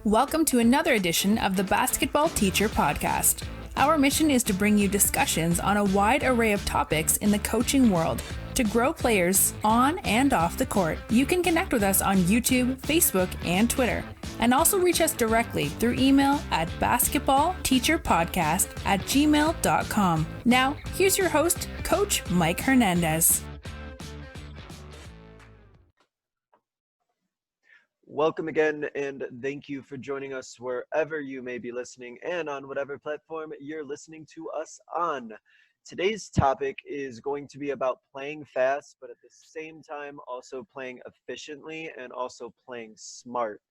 Welcome to another edition of the Basketball Teacher Podcast. Our mission is to bring you discussions on a wide array of topics in the coaching world to grow players on and off the court. You can connect with us on YouTube, Facebook, and Twitter, and also reach us directly through email at basketballteacherpodcast@gmail.com. Now, here's your host, Coach Mike Hernandez. Welcome again, and thank you for joining us wherever you may be listening and on whatever platform you're listening to us on. Today's topic is going to be about playing fast, but at the same time also playing efficiently and also playing smart.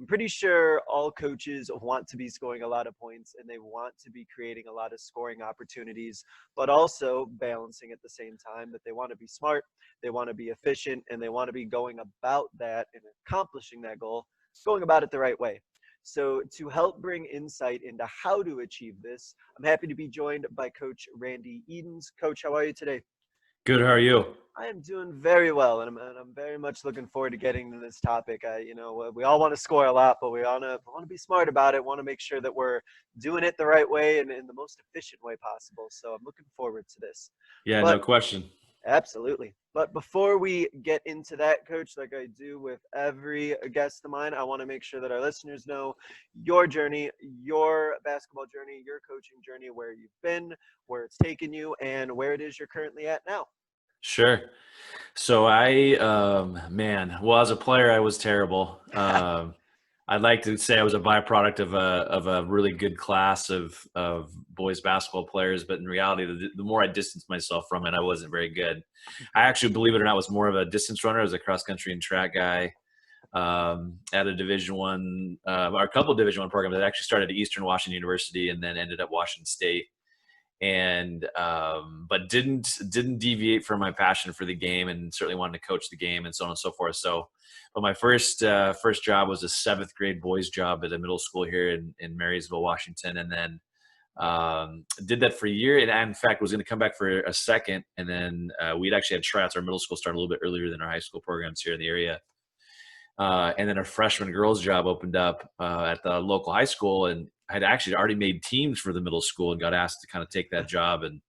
I'm pretty sure all coaches want to be scoring a lot of points and they want to be creating a lot of scoring opportunities, but also balancing at the same time that they want to be smart, they want to be efficient, and they want to be going about that and accomplishing that goal, going about it the right way. So to help bring insight into how to achieve this, I'm happy to be joined by Coach Randy Edens. Coach, how are you today? Good. How are you? I am doing very well, and I'm very much looking forward to getting to this topic. We all want to score a lot, but we want to be smart about it. Want to make sure that we're doing it the right way and in the most efficient way possible. So I'm looking forward to this. Yeah, no question. Absolutely. But before we get into that, Coach, like I do with every guest of mine, I want to make sure that our listeners know your journey, your basketball journey, your coaching journey, where you've been, where it's taken you, and where it is you're currently at now. Sure. So well, as a player, I was terrible. I'd like to say I was a byproduct of a really good class of boys basketball players, but in reality, the more I distanced myself from it, I wasn't very good. I actually, believe it or not, was more of a distance runner. I was a cross country and track guy at a Division One, or a couple of Division One programs. I actually started at Eastern Washington University and then ended up Washington State. And but didn't deviate from my passion for the game, and certainly wanted to coach the game and so on and so forth. So, but my first job was a 7th grade boys job at a middle school here in Marysville, Washington, and then did that for a year. And I, in fact, was going to come back for a second, and then we'd actually had tryouts. Our middle school started a little bit earlier than our high school programs here in the area. And then a freshman girls job opened up at the local high school, and I had actually already made teams for the middle school and got asked to kind of take that job, and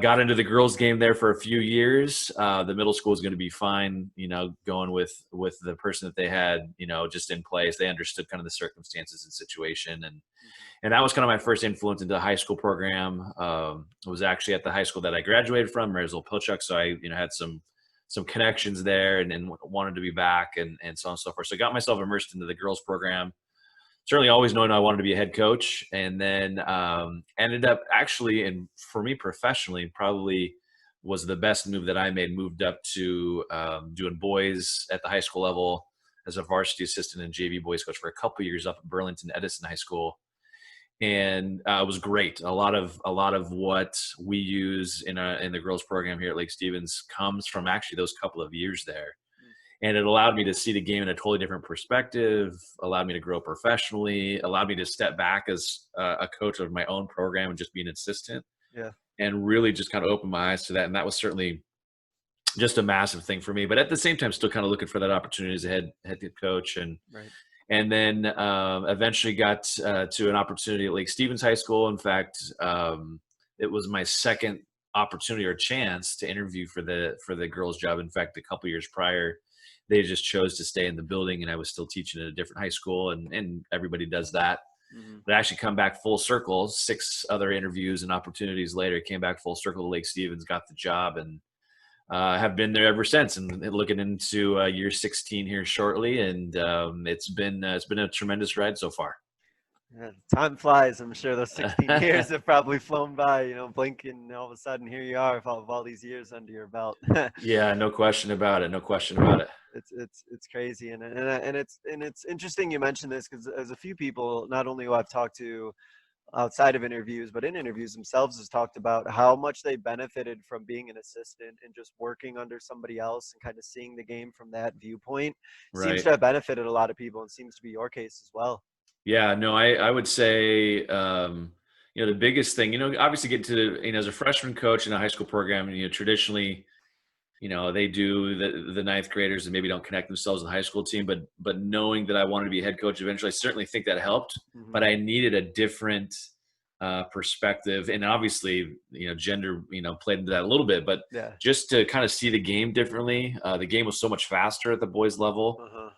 got into the girls game there for a few years. The middle school was going to be fine, going with the person that they had, just in place. They understood kind of the circumstances and situation. And that was kind of my first influence into the high school program. I was actually at the high school that I graduated from, Marysville-Pilchuck. So I, had some connections there and wanted to be back and so on and so forth. So I got myself immersed into the girls program, certainly always knowing I wanted to be a head coach, and then ended up actually, and for me professionally, probably was the best move that I made, moved up to doing boys at the high school level as a varsity assistant and JV boys coach for a couple of years up at Burlington Edison High School. And it was great. A lot of what we use in the girls program here at Lake Stevens comes from actually those couple of years there. And it allowed me to see the game in a totally different perspective, allowed me to grow professionally, allowed me to step back as a coach of my own program and just be an assistant. Yeah. And really just kind of open my eyes to that. And that was certainly just a massive thing for me. But at the same time, still kind of looking for that opportunity as a head coach. And right. And then eventually got to an opportunity at Lake Stevens High School. In fact, it was my second opportunity or chance to interview for the girls' job. In fact, a couple years prior, they just chose to stay in the building, and I was still teaching at a different high school, and everybody does that. Mm-hmm. But I actually come back full circle. 6 other interviews and opportunities later, came back full circle to Lake Stevens, got the job, and have been there ever since. And looking into year 16 here shortly, and it's been a tremendous ride so far. Yeah, time flies. I'm sure those 16 years have probably flown by, blink, and all of a sudden here you are with all these years under your belt. Yeah, no question about it. It's crazy, and it's interesting you mentioned this, because as a few people, not only who I've talked to outside of interviews, but in interviews themselves, has talked about how much they benefited from being an assistant and just working under somebody else and kind of seeing the game from that viewpoint. Right. Seems to have benefited a lot of people, and seems to be your case as well. Yeah, no, I would say, the biggest thing, obviously get to, as a freshman coach in a high school program, traditionally they do the ninth graders and maybe don't connect themselves in the high school team, but knowing that I wanted to be a head coach eventually, I certainly think that helped, but I needed a different perspective. And obviously, gender, played into that a little bit, but Yeah. just to kind of see the game differently. The game was so much faster at the boys level.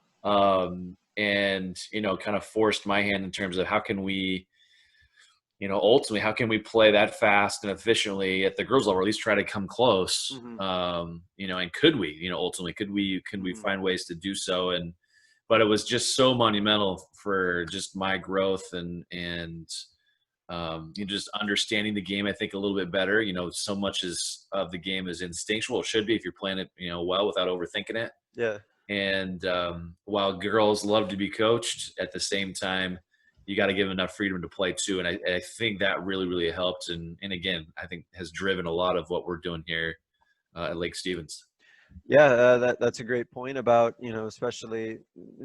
And, kind of forced my hand in terms of how can we, ultimately, how can we play that fast and efficiently at the girls level, or at least try to come close? And could we, ultimately, could we find ways to do so? But it was just so monumental for just my growth and just understanding the game, I think, a little bit better. So much of the game is instinctual. It should be if you're playing it, well, without overthinking it. Yeah. And while girls love to be coached, at the same time, you got to give them enough freedom to play too. And I think that really, really helped. And again, I think has driven a lot of what we're doing here at Lake Stevens. Yeah, that's a great point about, especially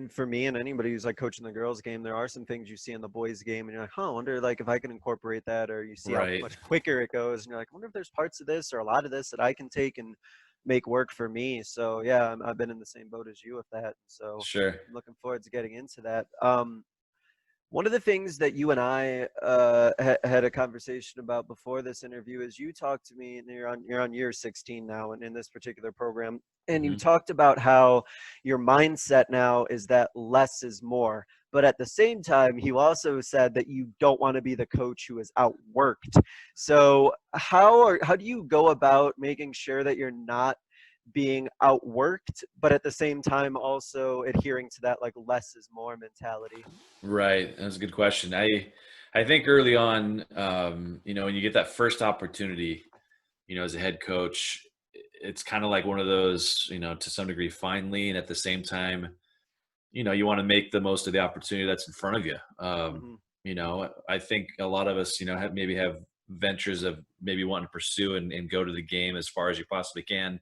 for me and anybody who's like coaching the girls game, there are some things you see in the boys game and you're like, I wonder like if I can incorporate that, or you see how much quicker it goes and you're like, I wonder if there's parts of this or a lot of this that I can take and make work for me. So yeah, I've been in the same boat as you with that. So sure. I'm looking forward to getting into that. One of the things that you and I had a conversation about before this interview is you talked to me, and you're on year 16 now in this particular program, and you talked about how your mindset now is that less is more. But at the same time, you also said that you don't want to be the coach who is outworked. So how do you go about making sure that you're not being outworked, but at the same time also adhering to that like less is more mentality? Right. That's a good question. I think early on, when you get that first opportunity, as a head coach, it's kind of like one of those, to some degree, finally, and at the same time, you want to make the most of the opportunity that's in front of you. I think a lot of us, have ventures of maybe wanting to pursue and go to the game as far as you possibly can,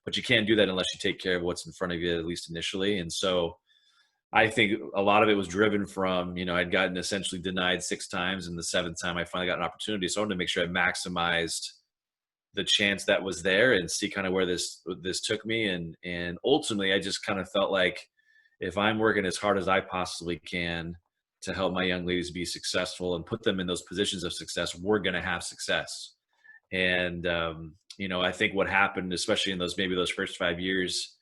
but you can't do that unless you take care of what's in front of you, at least initially. And so I think a lot of it was driven from, I'd gotten essentially denied 6 times, and the 7th time I finally got an opportunity. So I wanted to make sure I maximized the chance that was there and see kind of where this took me. And ultimately, I just kind of felt like if I'm working as hard as I possibly can to help my young ladies be successful and put them in those positions of success, we're going to have success. And, I think what happened, especially in those first 5 years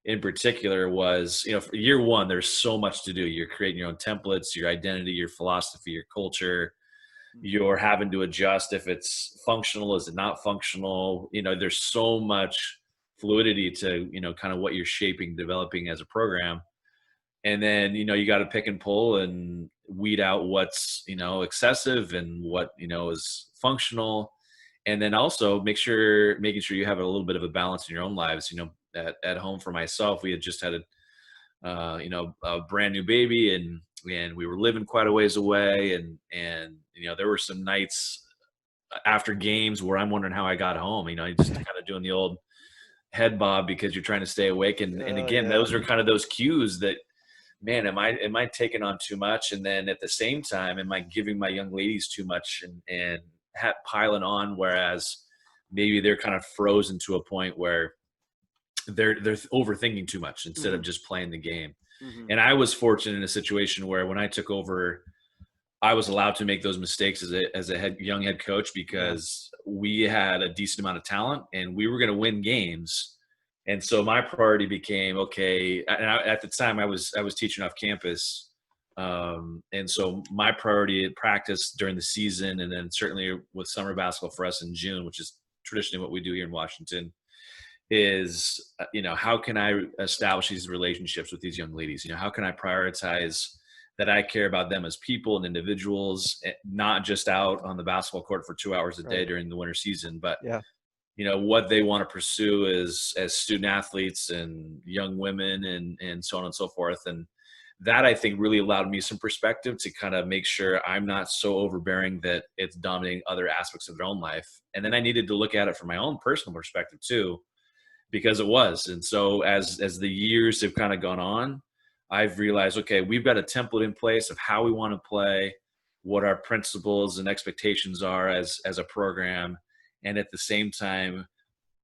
in particular, was, for year 1, there's so much to do. You're creating your own templates, your identity, your philosophy, your culture. You're having to adjust if it's functional, is it not functional? There's so much fluidity to, kind of what you're shaping, developing as a program. And then, you got to pick and pull and weed out what's, excessive and what, is functional. And then also making sure you have a little bit of a balance in your own lives. At home for myself, we had just had a brand new baby, and we were living quite a ways away. And there were some nights after games where I'm wondering how I got home, just kind of doing the old head bob because you're trying to stay awake. And again, those are kind of those cues that, man, am I taking on too much? And then at the same time, am I giving my young ladies too much and piling on, whereas maybe they're kind of frozen to a point where they're overthinking too much instead of just playing the game. And I was fortunate in a situation where when I took over, I was allowed to make those mistakes as a young head coach because we had a decent amount of talent and we were going to win games. And so my priority became, okay. And at the time I was teaching off campus. And so my priority at practice during the season, and then certainly with summer basketball for us in June, which is traditionally what we do here in Washington, is, how can I establish these relationships with these young ladies? How can I prioritize that I care about them as people and individuals, not just out on the basketball court for 2 hours a day during the winter season, but what they want to pursue as student athletes and young women and so on and so forth. And that, I think, really allowed me some perspective to kind of make sure I'm not so overbearing that it's dominating other aspects of their own life. And then I needed to look at it from my own personal perspective too, because it was. And so as the years have kind of gone on, I've realized, okay, we've got a template in place of how we want to play, what our principles and expectations are as a program. And at the same time,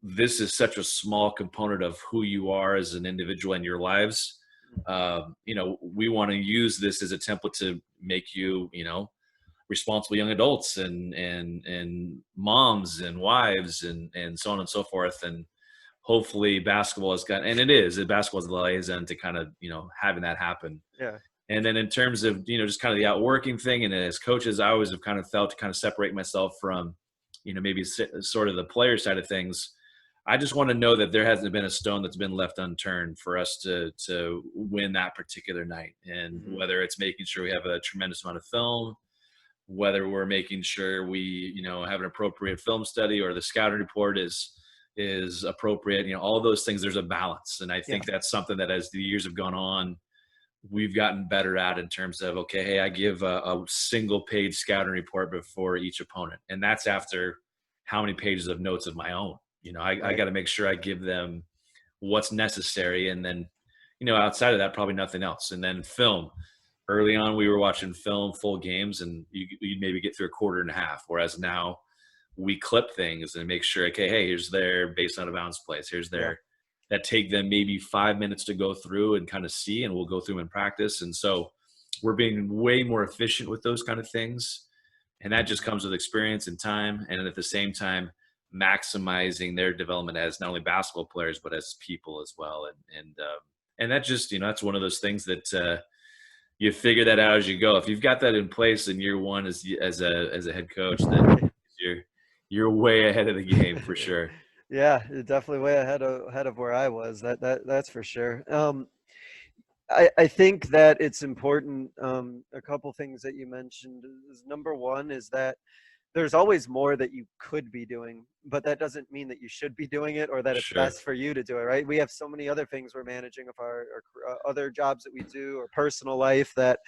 this is such a small component of who you are as an individual in your lives. We want to use this as a template to make you, responsible young adults and moms and wives and so on and so forth. And hopefully basketball basketball is the liaison to kind of, having that happen. Yeah. And then in terms of, just kind of the outworking thing, and as coaches, I always have kind of felt to kind of separate myself from, maybe sort of the player side of things. I just want to know that there hasn't been a stone that's been left unturned for us to win that particular night. And whether it's making sure we have a tremendous amount of film, whether we're making sure we, have an appropriate film study, or the scouting report is appropriate, all those things, there's a balance. And I think that's something that as the years have gone on, we've gotten better at, in terms of, okay, hey, I give a single page scouting report before each opponent. And that's after how many pages of notes of my own. I got to make sure I give them what's necessary. And then, outside of that, probably nothing else. And then film. Early on, we were watching film, full games, and you'd maybe get through a quarter and a half. Whereas now we clip things and make sure, okay, hey, here's their based on a bounce plays. Here's their that take them maybe 5 minutes to go through and kind of see, and we'll go through them in practice. And so we're being way more efficient with those kind of things. And that just comes with experience and time. And at the same time, maximizing their development as not only basketball players, but as people as well. And that just, that's one of those things that you figure that out as you go. If you've got that in place in year one as a head coach, then you're way ahead of the game for sure. Yeah, definitely way ahead of where I was. That's for sure. I think that it's important. A couple things that you mentioned is, number one is that there's always more that you could be doing, but that doesn't mean that you should be doing it, or that it's best for you to do it, right? We have so many other things we're managing of our other jobs that we do, or personal life, that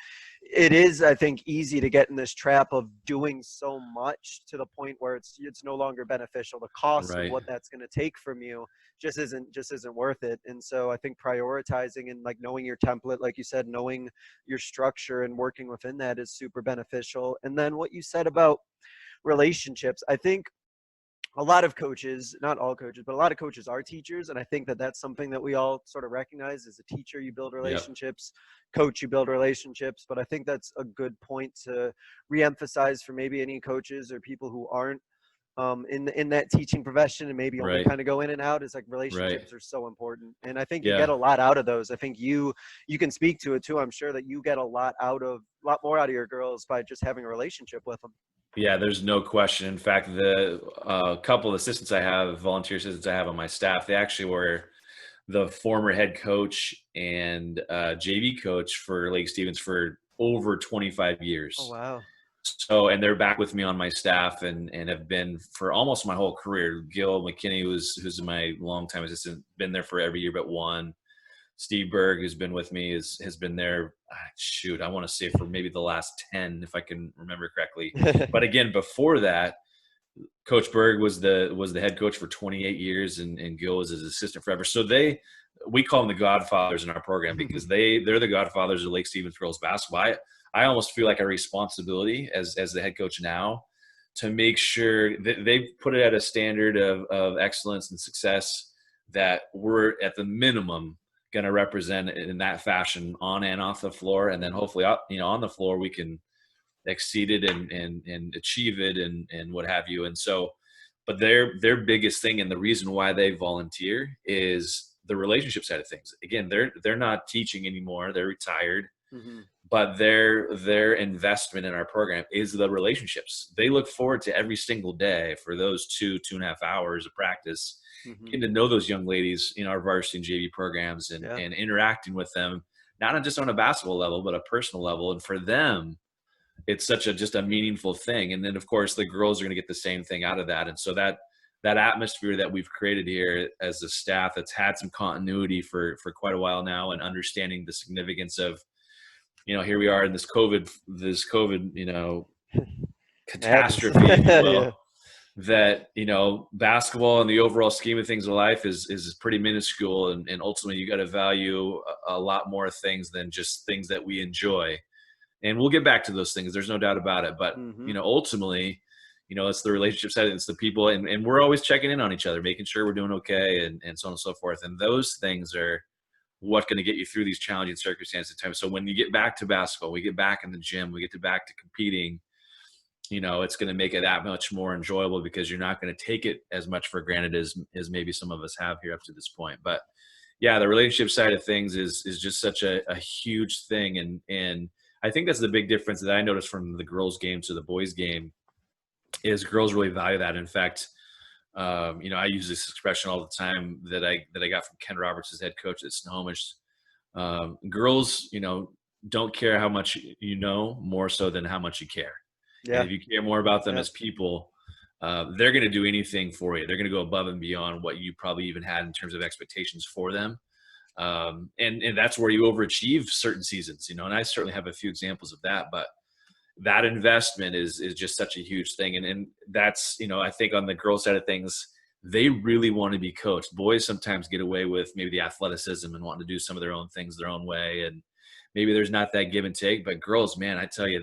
it is, I think, easy to get in this trap of doing so much to the point where it's no longer beneficial. The cost of what that's going to take from you just isn't worth it. And so I think prioritizing and knowing your template, like you said, knowing your structure and working within that is super beneficial. And then what you said about relationships, I think a lot of coaches, not all coaches, but a lot of coaches are teachers. And I think that that's something that we all sort of recognize. As a teacher, you build relationships, coach, you build relationships. But I think that's a good point to reemphasize for maybe any coaches or people who aren't in that teaching profession, and maybe only kind of go in and out, is relationships are so important. And I think you get a lot out of those. I think you can speak to it too. I'm sure that you get a lot more out of your girls by just having a relationship with them. Yeah, there's no question. In fact, the couple of assistants I have, volunteer assistants I have on my staff, they actually were the former head coach and JV coach for Lake Stevens for over 25 years. Oh, wow. So, and they're back with me on my staff and have been for almost my whole career. Gil McKinney, who's my longtime assistant, been there for every year but one. Steve Berg, who's been with me, has been there, I want to say for maybe the last 10, if I can remember correctly. But again, before that, Coach Berg was the head coach for 28 years, and Gil was his assistant forever. So we call them the godfathers in our program, because they're the godfathers of Lake Stevens girls basketball. I almost feel like a responsibility as the head coach now to make sure that they've put it at a standard of excellence and success that we're at the minimum going to represent in that fashion on and off the floor. And then hopefully, on the floor, we can exceed it and achieve it and what have you. And so, but their biggest thing, and the reason why they volunteer, is the relationship side of things. Again, they're not teaching anymore. They're retired, but their investment in our program is the relationships. They look forward to every single day for those 2.5 hours of practice, getting to know those young ladies in our varsity and JV programs, and interacting with them, not just on a basketball level, but a personal level. And for them, it's just a meaningful thing. And then of course the girls are going to get the same thing out of that. And so that atmosphere that we've created here as a staff that's had some continuity for quite a while now, and understanding the significance of, here we are in this COVID, catastrophe, if you will, that, basketball in the overall scheme of things in life is pretty minuscule. And ultimately you got to value a lot more things than just things that we enjoy. And we'll get back to those things. There's no doubt about it. But, ultimately it's the relationship side, it's the people, and we're always checking in on each other, making sure we're doing okay, and so on and so forth. And those things are what's going to get you through these challenging circumstances at times. So when you get back to basketball, we get back in the gym, we get back to competing, it's going to make it that much more enjoyable because you're not going to take it as much for granted as maybe some of us have here up to this point. But yeah, the relationship side of things is just such a huge thing. And I think that's the big difference that I noticed from the girls' game to the boys' game is girls really value that. In fact, I use this expression all the time that I got from Ken Roberts, his head coach at Snohomish. Girls, don't care how much you know, more so than how much you care. Yeah. And if you care more about them as people, they're going to do anything for you. They're going to go above and beyond what you probably even had in terms of expectations for them. And that's where you overachieve certain seasons, and I certainly have a few examples of that, but that investment is just such a huge thing. And that's, I think on the girls side of things, they really want to be coached. Boys sometimes get away with maybe the athleticism and wanting to do some of their own things their own way. And maybe there's not that give and take, but girls, man, I tell you,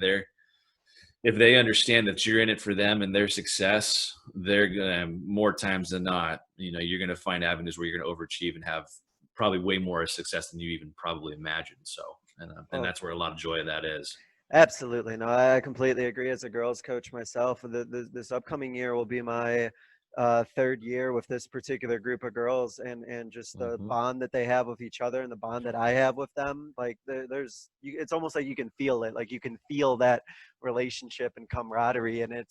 if they understand that you're in it for them and their success, they're going to, more times than not, you're going to find avenues where you're going to overachieve and have probably way more success than you even probably imagined. So, and that's where a lot of joy of that is. Absolutely. No, I completely agree. As a girls coach myself, this upcoming year will be my third year with this particular group of girls, and just the bond that they have with each other and the bond that I have with them. Like it's almost like you can feel it. Like you can feel that relationship and camaraderie, and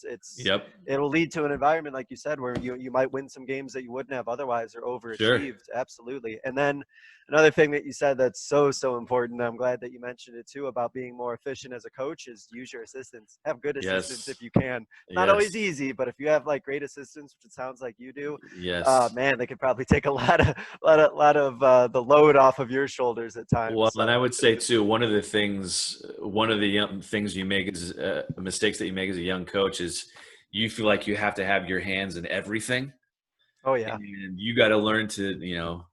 it'll lead to an environment, like you said, where you might win some games that you wouldn't have otherwise or overachieved. Sure. Absolutely. And then another thing that you said that's so important, I'm glad that you mentioned it too, about being more efficient as a coach, is use your assistants. Have good assistants if you can. Not always easy, but if you have like great assistants, which it sounds like you do, man, they could probably take a lot of the load off of your shoulders at times. Well, and I would say too, one of the things you make is mistakes that you make as a young coach is you feel like you have to have your hands in everything. Oh yeah. And you got to learn to,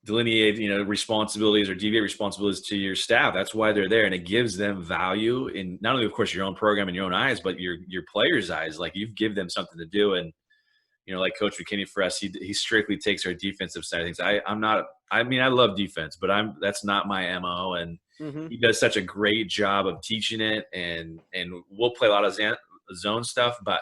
delineate, responsibilities or deviate responsibilities to your staff. That's why they're there. And it gives them value in not only, of course, your own program in your own eyes, but your players' eyes. Like you give them something to do. And, like Coach McKinney for us, he strictly takes our defensive side of things. I love defense, but that's not my MO. And he does such a great job of teaching it. And we'll play a lot of zone stuff, but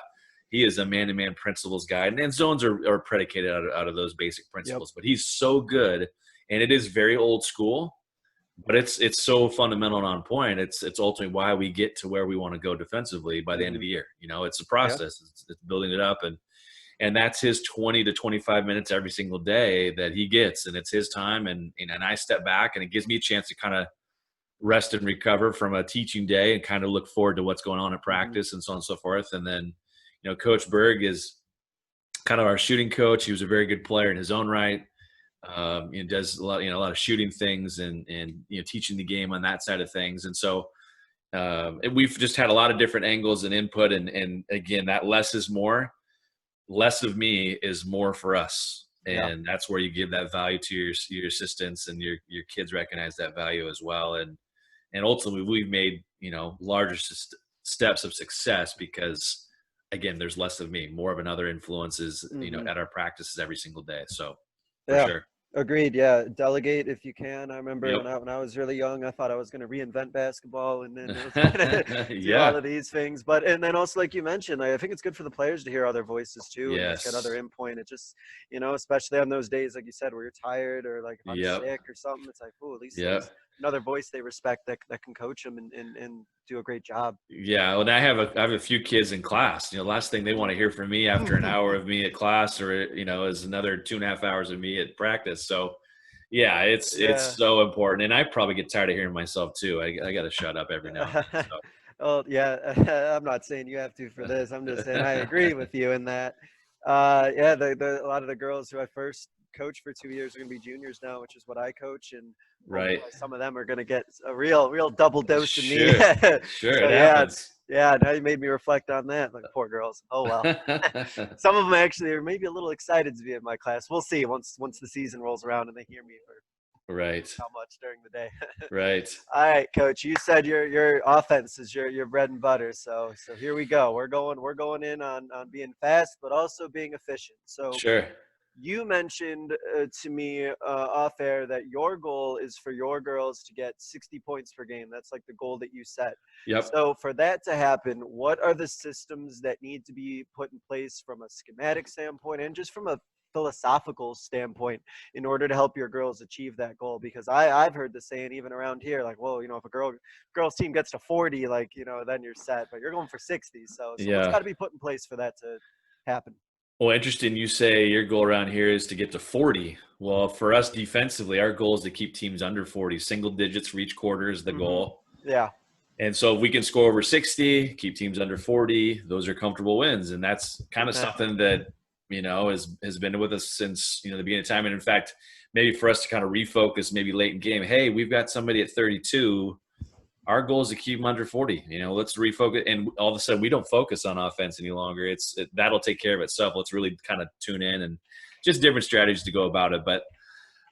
he is a man-to-man principles guy, and zones are predicated out of those basic principles. But he's so good, and it is very old school, but it's so fundamental and on point. It's ultimately why we get to where we want to go defensively by the end of the year. It's a process. It's building it up, and that's his 20 to 25 minutes every single day that he gets, and it's his time. And I step back, and it gives me a chance to kind of rest and recover from a teaching day and kind of look forward to what's going on in practice and so on and so forth. And then, Coach Berg is kind of our shooting coach. He was a very good player in his own right. Does a lot of shooting things and teaching the game on that side of things. And so we've just had a lot of different angles and input. And again, that less is more. Less of me is more for us. And that's where you give that value to your assistants, and your kids recognize that value as well. And ultimately we've made, larger steps of success because, again, there's less of me, more of another influences, at our practices every single day. So for sure. Agreed. Yeah. Delegate if you can. I remember when I was really young, I thought I was going to reinvent basketball and then it was going to do all of these things. And then also, like you mentioned, I think it's good for the players to hear other voices too. And just get other input. It just, especially on those days, like you said, where you're tired or like if I'm sick or something, it's like, at least there's another voice they respect that can coach them and do a great job. Yeah. Well, and I have a few kids in class, last thing they want to hear from me after an hour of me at class or, is another 2.5 hours of me at practice. So it's so important. And I probably get tired of hearing myself too. I got to shut up every now and then. So. Oh yeah. I'm not saying you have to for this. I'm just saying I agree with you in that. A lot of the girls who I first coached for 2 years are going to be juniors now, which is what I coach. And some of them are going to get a real double dose of me. Sure. So, now you made me reflect on that. Like, poor girls. Oh, well. Some of them actually are maybe a little excited to be in my class. We'll see once the season rolls around and they hear me Right. how much during the day. Right. All right, coach. You said your offense is your bread and butter. So here we go. We're going in on being fast, but also being efficient. So Sure. you mentioned to me off air that your goal is for your girls to get 60 points per game. That's like the goal that you set. Yep. So for that to happen, what are the systems that need to be put in place from a schematic standpoint and just from a philosophical standpoint in order to help your girls achieve that goal? Because I've heard the saying even around here, like, well, if a girls team gets to 40, like, then you're set, but you're going for 60. So what's Yeah. got to be put in place for that to happen? Well, interesting. You say your goal around here is to get to 40. Well, for us defensively, our goal is to keep teams under 40. Single digits for each quarter is the goal. Yeah. And so if we can score over 60, keep teams under 40, those are comfortable wins. And that's kind of something that, has been with us since, the beginning of time. And in fact, maybe for us to kind of refocus maybe late in game, hey, we've got somebody at 32. Our goal is to keep them under 40. Let's refocus. And all of a sudden we don't focus on offense any longer. That'll take care of itself. Let's really kind of tune in and just different strategies to go about it. But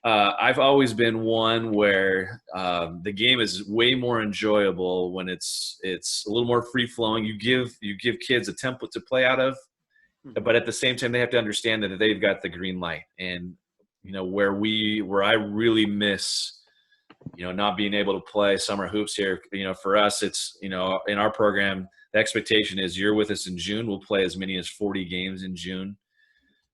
I've always been one where the game is way more enjoyable when it's a little more free flowing. You give kids a template to play out of, but at the same time they have to understand that they've got the green light. And where I really miss not being able to play summer hoops here. For us, it's in our program the expectation is you're with us in June. We'll play as many as 40 games in June.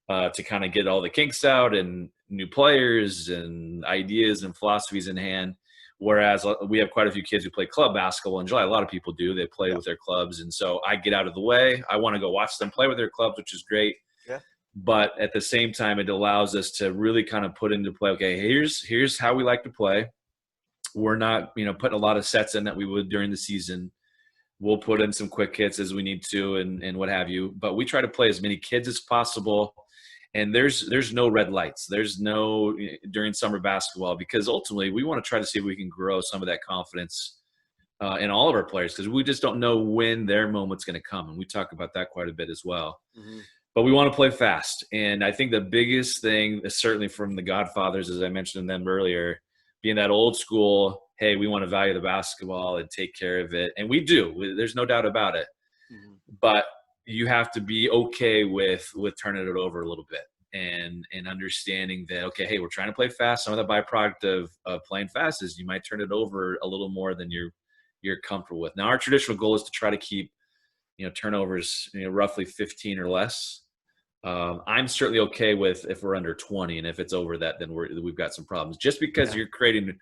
To kind of get all the kinks out and new players and ideas and philosophies in hand. Whereas we have quite a few kids who play club basketball in July. A lot of people do. They play with their clubs. And so I get out of the way. I want to go watch them play with their clubs, which is great. Yeah. But at the same time, it allows us to really kind of put into play, okay, here's how we like to play. We're not, putting a lot of sets in that we would during the season. We'll put in some quick hits as we need to and what have you. But we try to play as many kids as possible. And there's no red lights. There's no during summer basketball, because ultimately we want to try to see if we can grow some of that confidence in all of our players, because we just don't know when their moment's going to come. And we talk about that quite a bit as well. Mm-hmm. But we want to play fast. And I think the biggest thing is certainly from the Godfathers, as I mentioned them earlier, being that old school, hey, we want to value the basketball and take care of it. And we do. There's no doubt about it. Mm-hmm. But you have to be okay with turning it over a little bit and understanding that, okay, hey, we're trying to play fast. Some of the byproduct of playing fast is you might turn it over a little more than you're comfortable with. Now, our traditional goal is to try to keep, turnovers, roughly 15 or less. I'm certainly okay with if we're under 20, and if it's over that, then we've got some problems. Just because you're creating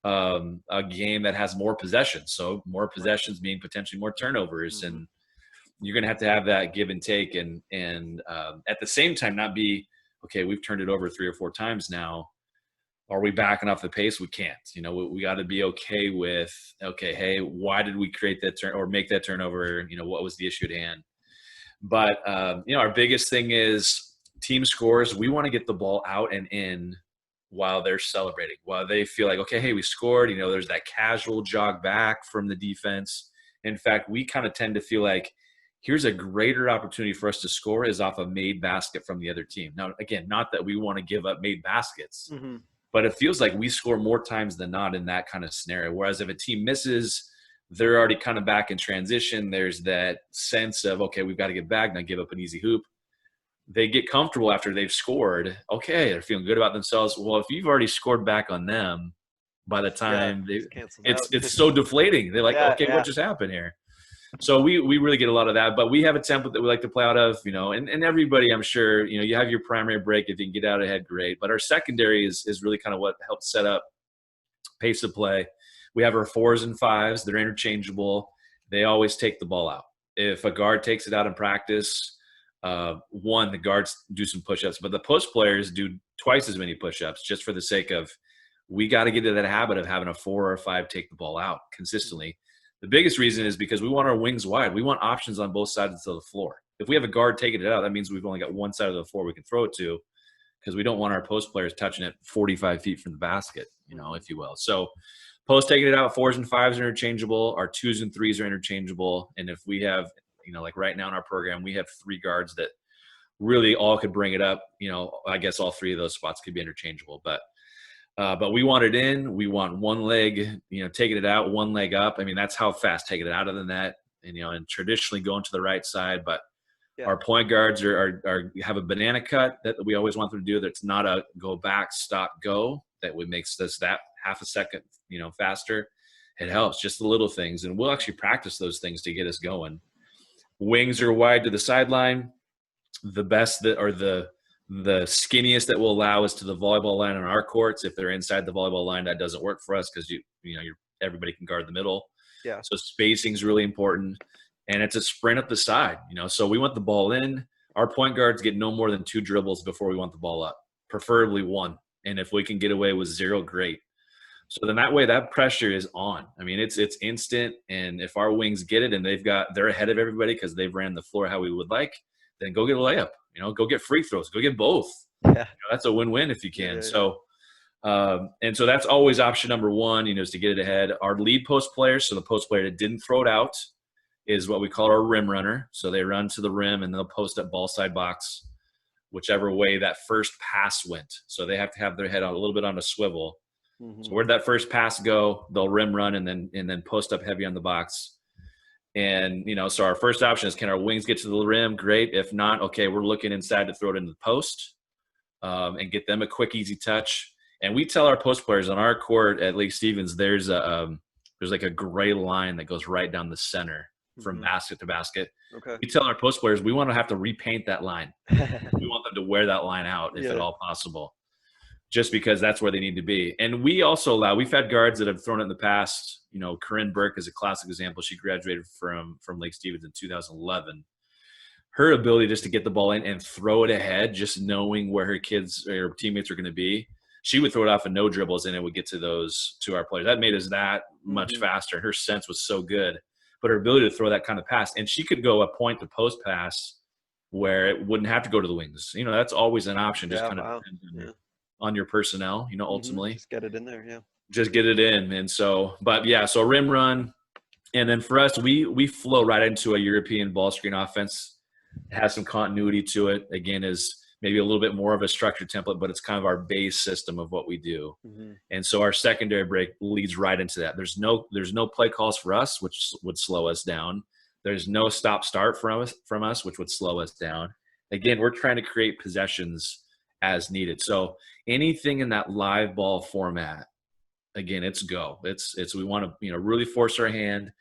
a game that has more possessions, so more possessions mean potentially more turnovers, and you're going to have that give and take, and at the same time not be, okay, we've turned it over 3 or 4 times now. Are we backing off the pace? We can't. We got to be okay with, okay, hey, why did we create that turn or make that turnover? What was the issue at hand? But, our biggest thing is team scores. We want to get the ball out and in while they're celebrating, while they feel like, okay, hey, we scored. There's that casual jog back from the defense. In fact, we kind of tend to feel like, here's a greater opportunity for us to score is off a made basket from the other team. Now, again, not that we want to give up made baskets, but it feels like we score more times than not in that kind of scenario. Whereas if a team misses, they're already kind of back in transition. There's that sense of, okay, we've got to get back, not give up an easy hoop. They get comfortable after they've scored. Okay, they're feeling good about themselves. Well, if you've already scored back on them, by the time it's so deflating. They're like, okay, what just happened here? So we really get a lot of that, but we have a template that we like to play out of, and everybody, I'm sure, you have your primary break. If you can get out ahead, great. But our secondary is really kind of what helps set up pace of play. We have our 4s and 5s. They're interchangeable. They always take the ball out. If a guard takes it out in practice, the guards do some push-ups, but the post players do twice as many push-ups just for the sake of, we got to get into that habit of having a 4 or a 5 take the ball out consistently. The biggest reason is because we want our wings wide. We want options on both sides of the floor. If we have a guard taking it out, that means we've only got one side of the floor we can throw it to, because we don't want our post players touching it 45 feet from the basket, if you will. So post taking it out, 4s and 5s are interchangeable. Our 2s and 3s are interchangeable. And if we have, like right now in our program, we have 3 guards that really all could bring it up. I guess all 3 of those spots could be interchangeable. But But we want it in. We want one leg, taking it out, one leg up. I mean, that's how fast taking it out of the net, and traditionally going to the right side. But our point guards are have a banana cut that we always want them to do. That's not a go back, stop, go. That would makes us that half a second, faster. It helps, just the little things, and we'll actually practice those things to get us going. Wings are wide to the sideline. The best that are the skinniest that will allow us to the volleyball line on our courts. If they're inside the volleyball line, that doesn't work for us because everybody can guard the middle. Yeah. So spacing is really important, and it's a sprint up the side. So we want the ball in. Our point guards get no more than 2 dribbles before we want the ball up, preferably 1. And if we can get away with 0, great. So then that way, that pressure is on. I mean, it's instant. And if our wings get it and they're ahead of everybody because they've ran the floor how we would like, then go get a layup. Go get free throws. Go get both. Yeah. That's a win-win if you can. Yeah. So, and so that's always option number 1. Is to get it ahead. Our lead post players, so the post player that didn't throw it out, is what we call our rim runner. So they run to the rim and they'll post up ball side box, whichever way that first pass went. So they have to have their head on a little bit on a swivel. Mm-hmm. So where'd that first pass go? They'll rim run and then post up heavy on the box. And, so our first option is, can our wings get to the rim? Great. If not, okay, we're looking inside to throw it into the post and get them a quick, easy touch. And we tell our post players on our court at Lake Stevens, there's like a gray line that goes right down the center from basket to basket. Okay. We tell our post players we want to have to repaint that line. We want them to wear that line out if at all possible, just because that's where they need to be. And we also we've had guards that have thrown it in the past. Corinne Burke is a classic example. She graduated from Lake Stevens in 2011. Her ability just to get the ball in and throw it ahead, just knowing where her kids or her teammates are going to be, she would throw it off of no dribbles and it would get to our players. That made us that much faster. Her sense was so good. But her ability to throw that kind of pass, and she could go a point to post pass where it wouldn't have to go to the wings. That's always an option. Just depends on your personnel, ultimately. Just get it in there, yeah. Just get it in. And so, so rim run. And then for us, we flow right into a European ball screen offense. It has some continuity to it. Again, is maybe a little bit more of a structured template, but it's kind of our base system of what we do. Mm-hmm. And so our secondary break leads right into that. There's no play calls for us, which would slow us down. There's no stop start from us, which would slow us down. Again, we're trying to create possessions as needed. So anything in that live ball format, again, it's go. It's we want to really force our hand.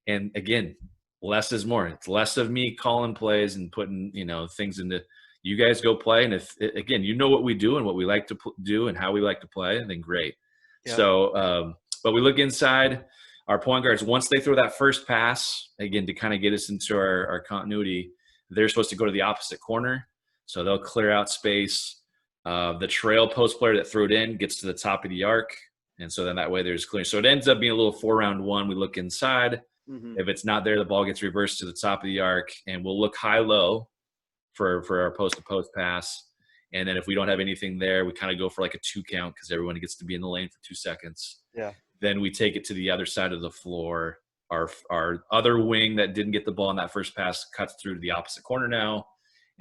And again, less is more. It's less of me calling plays and putting things into. You guys go play, and if again what we do and what we like to do and how we like to play, then great. Yeah. So, but we look inside. Our point guards, once they throw that first pass, again to kind of get us into our continuity, they're supposed to go to the opposite corner. So they'll clear out space. The trail post player that threw it in gets to the top of the arc, and so then that way there's clear. So it ends up being a little 4-round-1. We look inside. Mm-hmm. If it's not there, the ball gets reversed to the top of the arc, and we'll look high-low for our post-to-post pass. And then if we don't have anything there, we kind of go for like a 2 count because everyone gets to be in the lane for 2 seconds. Yeah. Then we take it to the other side of the floor. Our other wing that didn't get the ball in that first pass cuts through to the opposite corner now.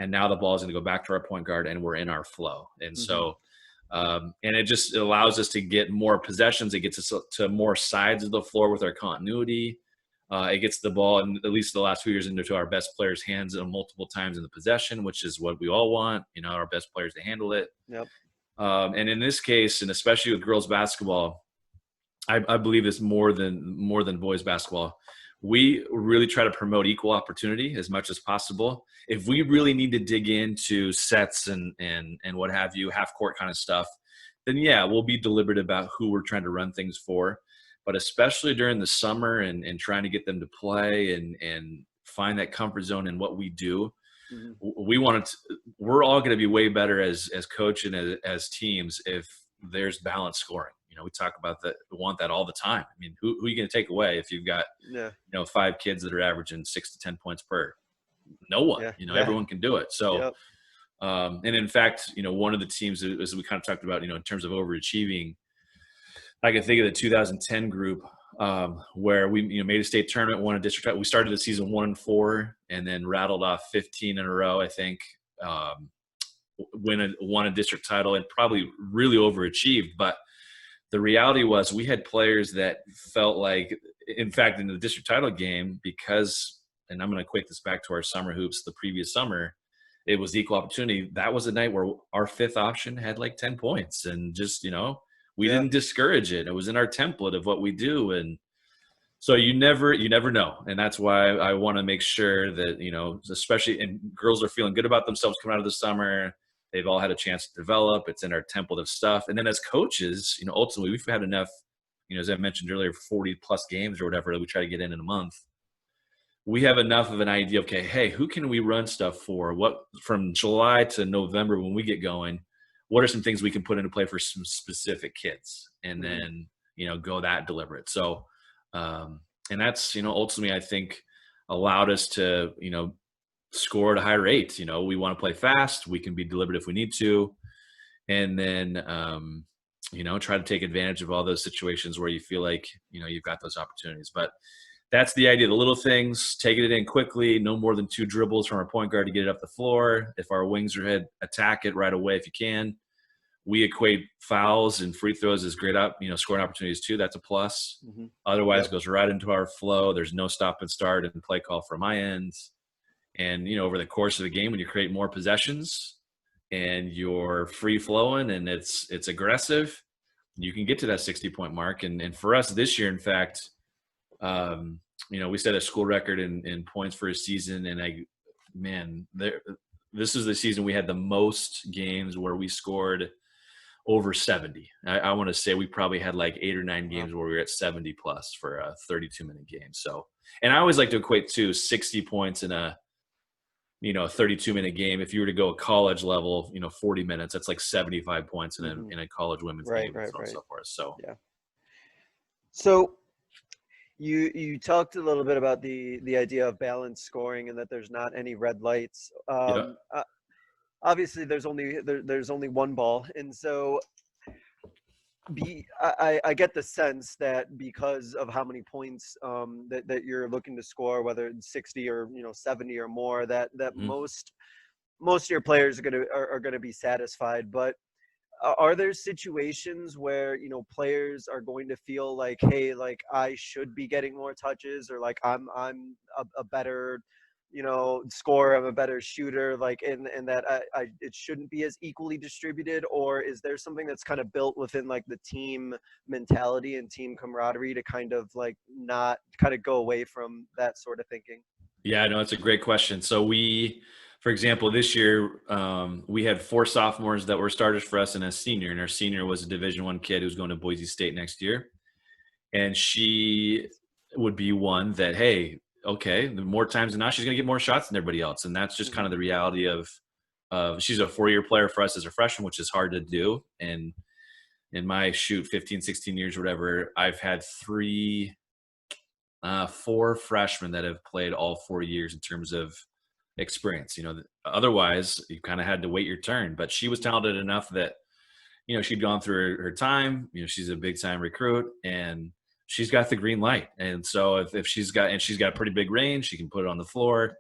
And now the ball is going to go back to our point guard and we're in our flow. And so, and it allows us to get more possessions. It gets us to more sides of the floor with our continuity. It gets the ball, and at least the last few years, into our best players' hands multiple times in the possession, which is what we all want, our best players to handle it. Yep. And in this case, and especially with girls basketball, I believe it's more than boys basketball. We really try to promote equal opportunity as much as possible. If we really need to dig into sets and what have you, half court kind of stuff, then yeah, we'll be deliberate about who we're trying to run things for. But especially during the summer and trying to get them to play and find that comfort zone in what we do, we're all going to be way better as coach and as teams if there's balanced scoring. We talk about that. We want that all the time. I mean, who are you going to take away if you've got 5 kids that are averaging 6 to 10 points per? No one. Everyone can do it. So, and in fact, one of the teams, as we kind of talked about, in terms of overachieving, I can think of the 2010 group where we made a state tournament, won a district. We started the season 1-4, and then rattled off 15 in a row. I think won a district title and probably really overachieved. But the reality was we had players that felt like, in fact, in the district title game, because, and I'm going to equate this back to our summer hoops the previous summer, it was equal opportunity. That was a night where our fifth option had like 10 points, and just, we didn't discourage it. It was in our template of what we do. And so you never know. And that's why I want to make sure that, especially, and girls are feeling good about themselves coming out of the summer. They've all had a chance to develop. It's in our template of stuff. And then as coaches, ultimately we've had enough, as I mentioned earlier, 40 plus games or whatever that we try to get in a month. We have enough of an idea. Okay, hey, who can we run stuff for? What, from July to November when we get going, what are some things we can put into play for some specific kids? And then, go that deliberate. So, and that's, ultimately I think allowed us to, score at a high rate. We want to play fast. We can be deliberate if we need to. And then, try to take advantage of all those situations where you feel like, you've got those opportunities. But that's the idea. The little things, taking it in quickly, no more than 2 dribbles from our point guard to get it up the floor. If our wings are ahead, attack it right away if you can. We equate fouls and free throws as great scoring opportunities too. That's a plus. Otherwise, it goes right into our flow. There's no stop and start and play call from my end. And, over the course of the game, when you create more possessions and you're free flowing and it's aggressive, you can get to that 60-point mark. And for us this year, in fact, we set a school record in points for a season. And this is the season we had the most games where we scored over 70. I want to say we probably had like 8 or 9 games where we were at 70 plus for a 32-minute game. So, and I always like to equate to 60 points in a 32-minute game. If you were to go college level, 40 minutes, that's like 75 points in a college women's game, and so forth. So, yeah. So you talked a little bit about the idea of balanced scoring and that there's not any red lights. Obviously there's only one ball. And so I get the sense that because of how many points that you're looking to score, whether it's 60 or 70 or more, that most of your players are gonna be satisfied. But are there situations where players are going to feel like, hey, like I should be getting more touches, or like I'm a better scorer, I'm a better shooter, like and that it shouldn't be as equally distributed? Or is there something that's kind of built within like the team mentality and team camaraderie to kind of like not kind of go away from that sort of thinking? Yeah, no, it's a great question. So for example, this year we had 4 sophomores that were starters for us and a senior, and our senior was a Division I kid who's going to Boise State next year. And she would be one that, hey, okay, the more times than not, she's going to get more shots than everybody else. And that's just kind of the reality of she's a 4-year player for us as a freshman, which is hard to do. And in my 15, 16 years, or whatever, I've had 4 freshmen that have played all 4 years in terms of experience. Otherwise you kind of had to wait your turn. But she was talented enough that she'd gone through her time. She's a big time recruit, and she's got the green light. And so if she's got pretty big range, she can put it on the floor.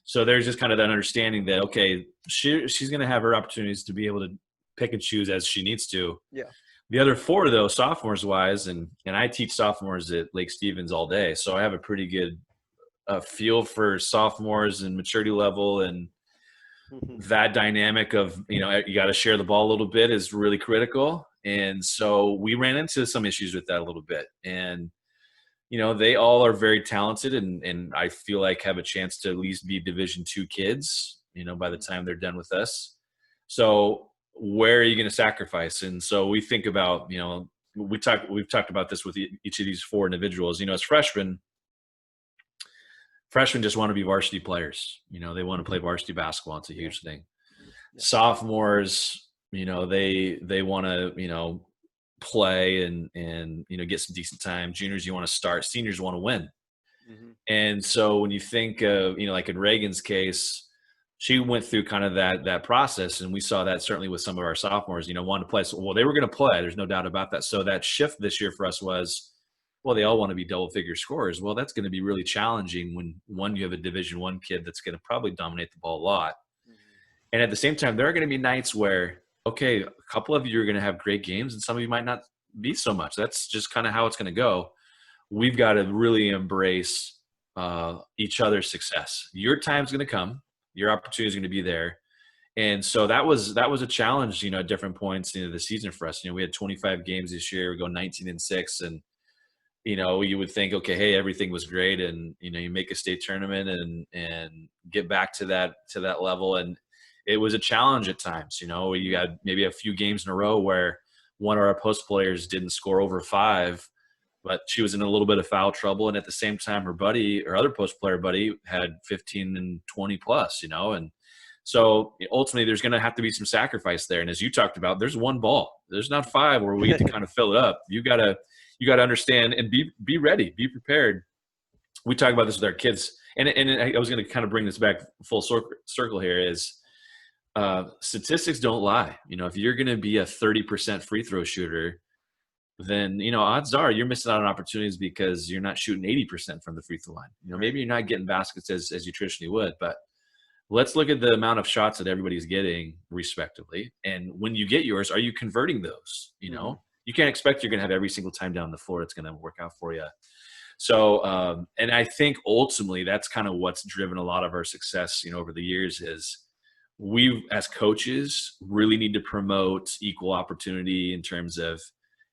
So there's just kind of that understanding that, okay, she's going to have her opportunities to be able to pick and choose as she needs to. Yeah. The other 4, though, sophomores wise, and I teach sophomores at Lake Stevens all day, so I have a pretty good feel for sophomores and maturity level, and that dynamic of you got to share the ball a little bit is really critical. And so we ran into some issues with that a little bit. And they all are very talented, and I feel like have a chance to at least be Division II kids by the time they're done with us. So where are you going to sacrifice? And so we think about we've talked about this with each of these 4 individuals. As freshmen just want to be varsity players. They want to play varsity basketball. It's a huge thing. Yeah. Sophomores, they want to, play and get some decent time. Juniors, you want to start. Seniors want to win. And so when you think of, like in Reagan's case, she went through kind of that process, and we saw that certainly with some of our sophomores, wanted to play. So, well, they were going to play. There's no doubt about that. So that shift this year for us was, well, they all want to be double-figure scorers. Well, that's going to be really challenging when you have a Division I kid that's going to probably dominate the ball a lot. And at the same time, there are going to be nights where, okay, a couple of you are going to have great games, and some of you might not be so much. That's just kind of how it's going to go. We've got to really embrace each other's success. Your time's going to come. Your opportunity is going to be there. And so that was a challenge, at different points in the season for us. We had 25 games this year. We go 19-6, and you would think, okay, hey, everything was great, and you make a state tournament and get back to that level, and it was a challenge at times. You had maybe a few games in a row where one of our post players didn't score over 5, but she was in a little bit of foul trouble, and at the same time, her buddy or other post player buddy had 15 and 20 plus. And so ultimately, there's going to have to be some sacrifice there. And as you talked about, there's one ball. There's not 5 where we get to kind of fill it up. You got to understand and be ready, be prepared. We talk about this with our kids, and I was going to kind of bring this back full circle here. Is statistics don't lie. If you're going to be a 30% free throw shooter, then odds are you're missing out on opportunities because you're not shooting 80% from the free throw line. Maybe you're not getting baskets as you traditionally would, but let's look at the amount of shots that everybody's getting respectively. And when you get yours, are you converting those? Mm-hmm. You can't expect you're going to have every single time down the floor it's going to work out for you. So, and I think ultimately that's kind of what's driven a lot of our success, over the years is we as coaches really need to promote equal opportunity in terms of,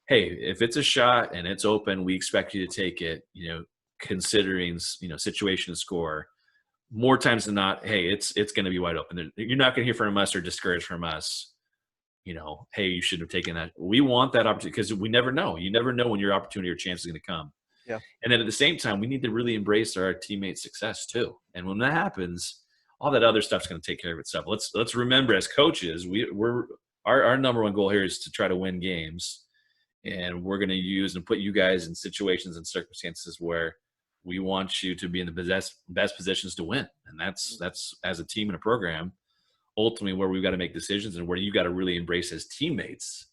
hey, if it's a shot and it's open, we expect you to take it, considering, situation score. More times than not, hey, it's going to be wide open. You're not going to hear from us or discouraged from us, hey, you should have taken that. We want that opportunity because we never know. You never know when your opportunity or chance is going to come. Yeah. And then at the same time, we need to really embrace our teammates' success too. And when that happens, all that other stuff's going to take care of itself. Let's remember as coaches, our number one goal here is to try to win games, and we're going to use and put you guys in situations and circumstances where we want you to be in the best positions to win. And that's as a team and a program, ultimately where we've got to make decisions and where you got to really embrace as teammates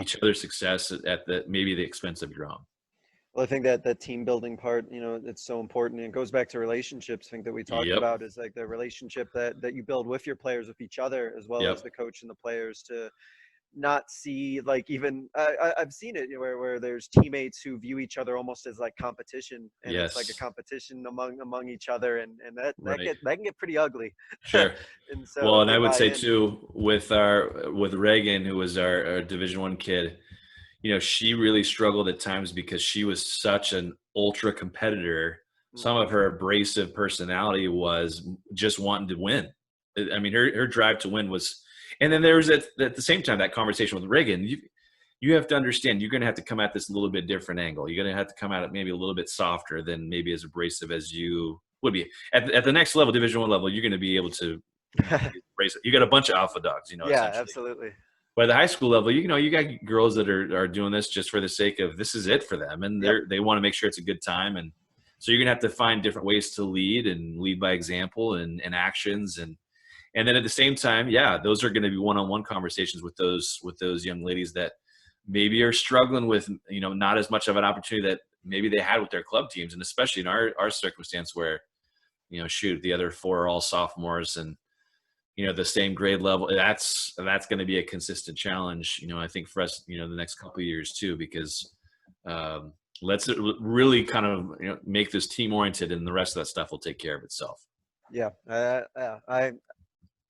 each other's success at maybe the expense of your own. Well, I think that team building part, it's so important. And it goes back to relationships. I think that we talked about is like the relationship that you build with your players, with each other, as well as the coach and the players, to not see like even I've seen it where there's teammates who view each other almost as like competition, and it's like a competition among each other, and that can get pretty ugly. Sure. And so and I would say too with Reagan, who was our Division I kid, she really struggled at times because she was such an ultra competitor. Some of her abrasive personality was just wanting to win. I mean, her drive to win was. And then there was at the same time that conversation with Reagan. You have to understand you're going to have to come at this a little bit different angle. You're going to have to come at it maybe a little bit softer than maybe as abrasive as you would be at the next level, Division I level. You're going to be able to embrace it. You got a bunch of alpha dogs, Yeah, absolutely. But at the high school level, you got girls that are doing this just for the sake of this is it for them, and they want to make sure it's a good time, and so you're going to have to find different ways to lead by example and actions and then at the same time, those are going to be one-on-one conversations with those young ladies that maybe are struggling with, not as much of an opportunity that maybe they had with their club teams. And especially in our circumstance where, the other 4 are all sophomores and, the same grade level, that's going to be a consistent challenge, I think for us, the next couple of years too, because let's really kind of, make this team oriented, and the rest of that stuff will take care of itself. Yeah. I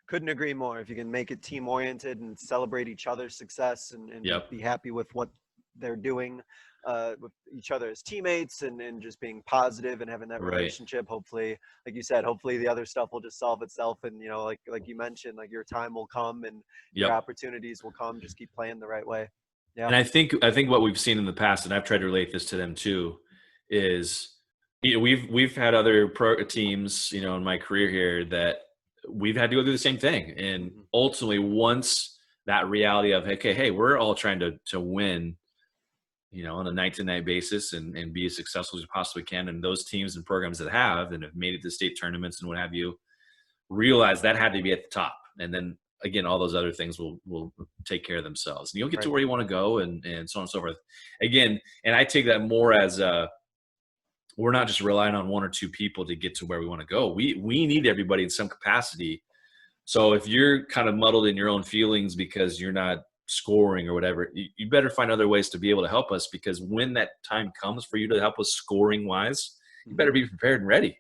couldn't agree more. If you can make it team oriented and celebrate each other's success and be happy with what they're doing with each other as teammates and just being positive and having that relationship, hopefully, like you said, hopefully the other stuff will just solve itself. And, like you mentioned, like your time will come and your opportunities will come. Just keep playing the right way. Yeah. And I think what we've seen in the past, and I've tried to relate this to them too, is, we've had other pro teams, in my career here that we've had to go through the same thing. And ultimately, once that reality of, okay, hey, we're all trying to win, on a night-to-night basis and be as successful as we possibly can. And those teams and programs that have made it to state tournaments and what have you, realize that had to be at the top. And then again, all those other things will take care of themselves. And you'll get to where you want to go and so on and so forth. Again, and I take that more as we're not just relying on 1 or 2 people to get to where we want to go. We need everybody in some capacity. So if you're kind of muddled in your own feelings because you're not scoring or whatever, you better find other ways to be able to help us, because when that time comes for you to help us scoring wise, you better be prepared and ready.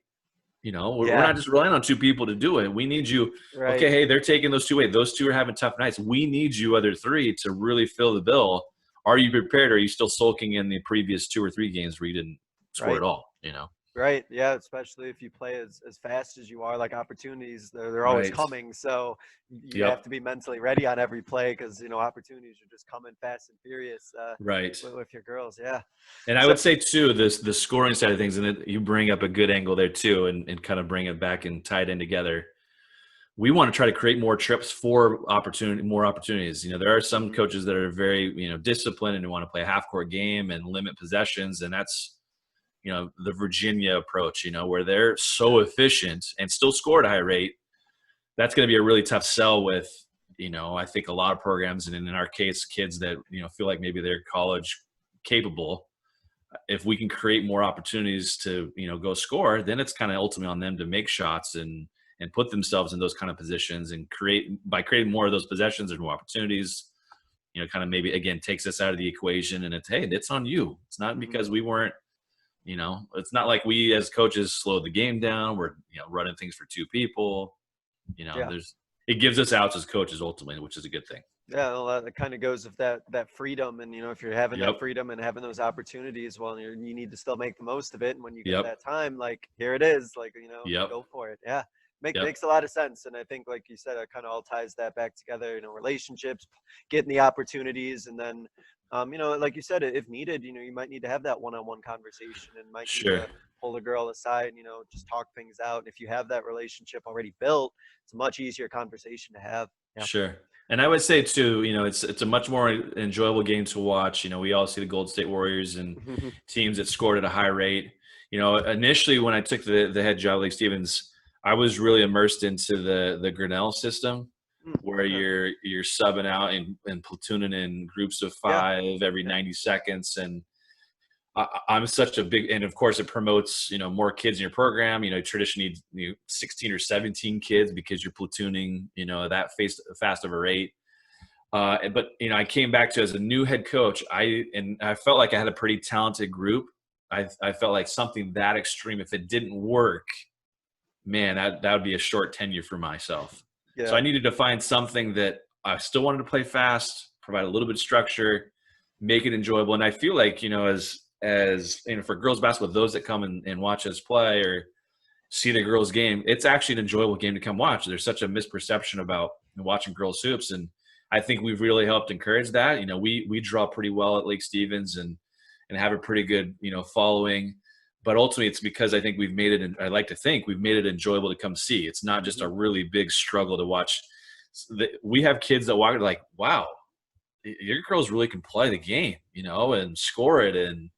We're Yeah. not just relying on two people to do it. We need you. Right. Okay, hey, they're taking those two away. Those two are having tough nights. We need you other three to really fill the bill. Are you prepared? Or are you still sulking in the previous 2 or 3 games where you didn't score at all? Right. Yeah. Especially if you play as fast as you are, like opportunities, they're always Right. coming. So you have Yep. to be mentally ready on every play because, opportunities are just coming fast and furious Right. with your girls. Yeah. And I So, would say too, the scoring side of things, and you bring up a good angle there too, and kind of bring it back and tie it in together. We want to try to create more trips for more opportunities. There are some coaches that are very, disciplined and want to play a half court game and limit possessions. And that's, the Virginia approach, where they're so efficient and still score at a high rate. That's going to be a really tough sell with, I think a lot of programs, and in our case, kids that, feel like maybe they're college capable. If we can create more opportunities to, go score, then it's kind of ultimately on them to make shots and put themselves in those kind of positions, and by creating more of those possessions and more opportunities, kind of maybe again takes us out of the equation, and it's on you. It's not because we weren't, it's not like we as coaches slowed the game down. We're, running things for 2 people, yeah. it gives us outs as coaches ultimately, which is a good thing. Yeah, well, that kind of goes with that freedom, and if you're having that Yep. freedom and having those opportunities, well, you need to still make the most of it. And when you get Yep. that time, like here it is, like Yep. go for it. Yeah, Yep. makes a lot of sense. And I think, like you said, it kind of all ties that back together. Relationships, getting the opportunities, and then, like you said, if needed, you might need to have that one-on-one conversation, and might need Sure. to pull a girl aside, and just talk things out. And if you have that relationship already built, it's a much easier conversation to have. Yeah. Sure. And I would say too, it's a much more enjoyable game to watch. We all see the Golden State Warriors and teams that scored at a high rate. Initially when I took the head job, like Stevens, I was really immersed into the Grinnell system, where you're subbing out and platooning in groups of 5 every 90 seconds. And I'm such a big, and of course it promotes, more kids in your program. Traditionally 16 or 17 kids because you're platooning, that fast of a rate. But I came back to, as a new head coach, I felt like I had a pretty talented group. I felt like something that extreme, if it didn't work, man, that would be a short tenure for myself. Yeah. So I needed to find something that I still wanted to play fast, provide a little bit of structure, make it enjoyable. And I feel like, as for girls basketball, those that come and watch us play or see the girls game, it's actually an enjoyable game to come watch. There's such a misperception about watching girls hoops, and I think we've really helped encourage that. We draw pretty well at Lake Stevens and have a pretty good following, but ultimately it's because I think we've made it, and I like to think we've made it enjoyable to come see. It's not just a really big struggle to watch. We have kids that walk like, wow, your girls really can play the game, and score it, and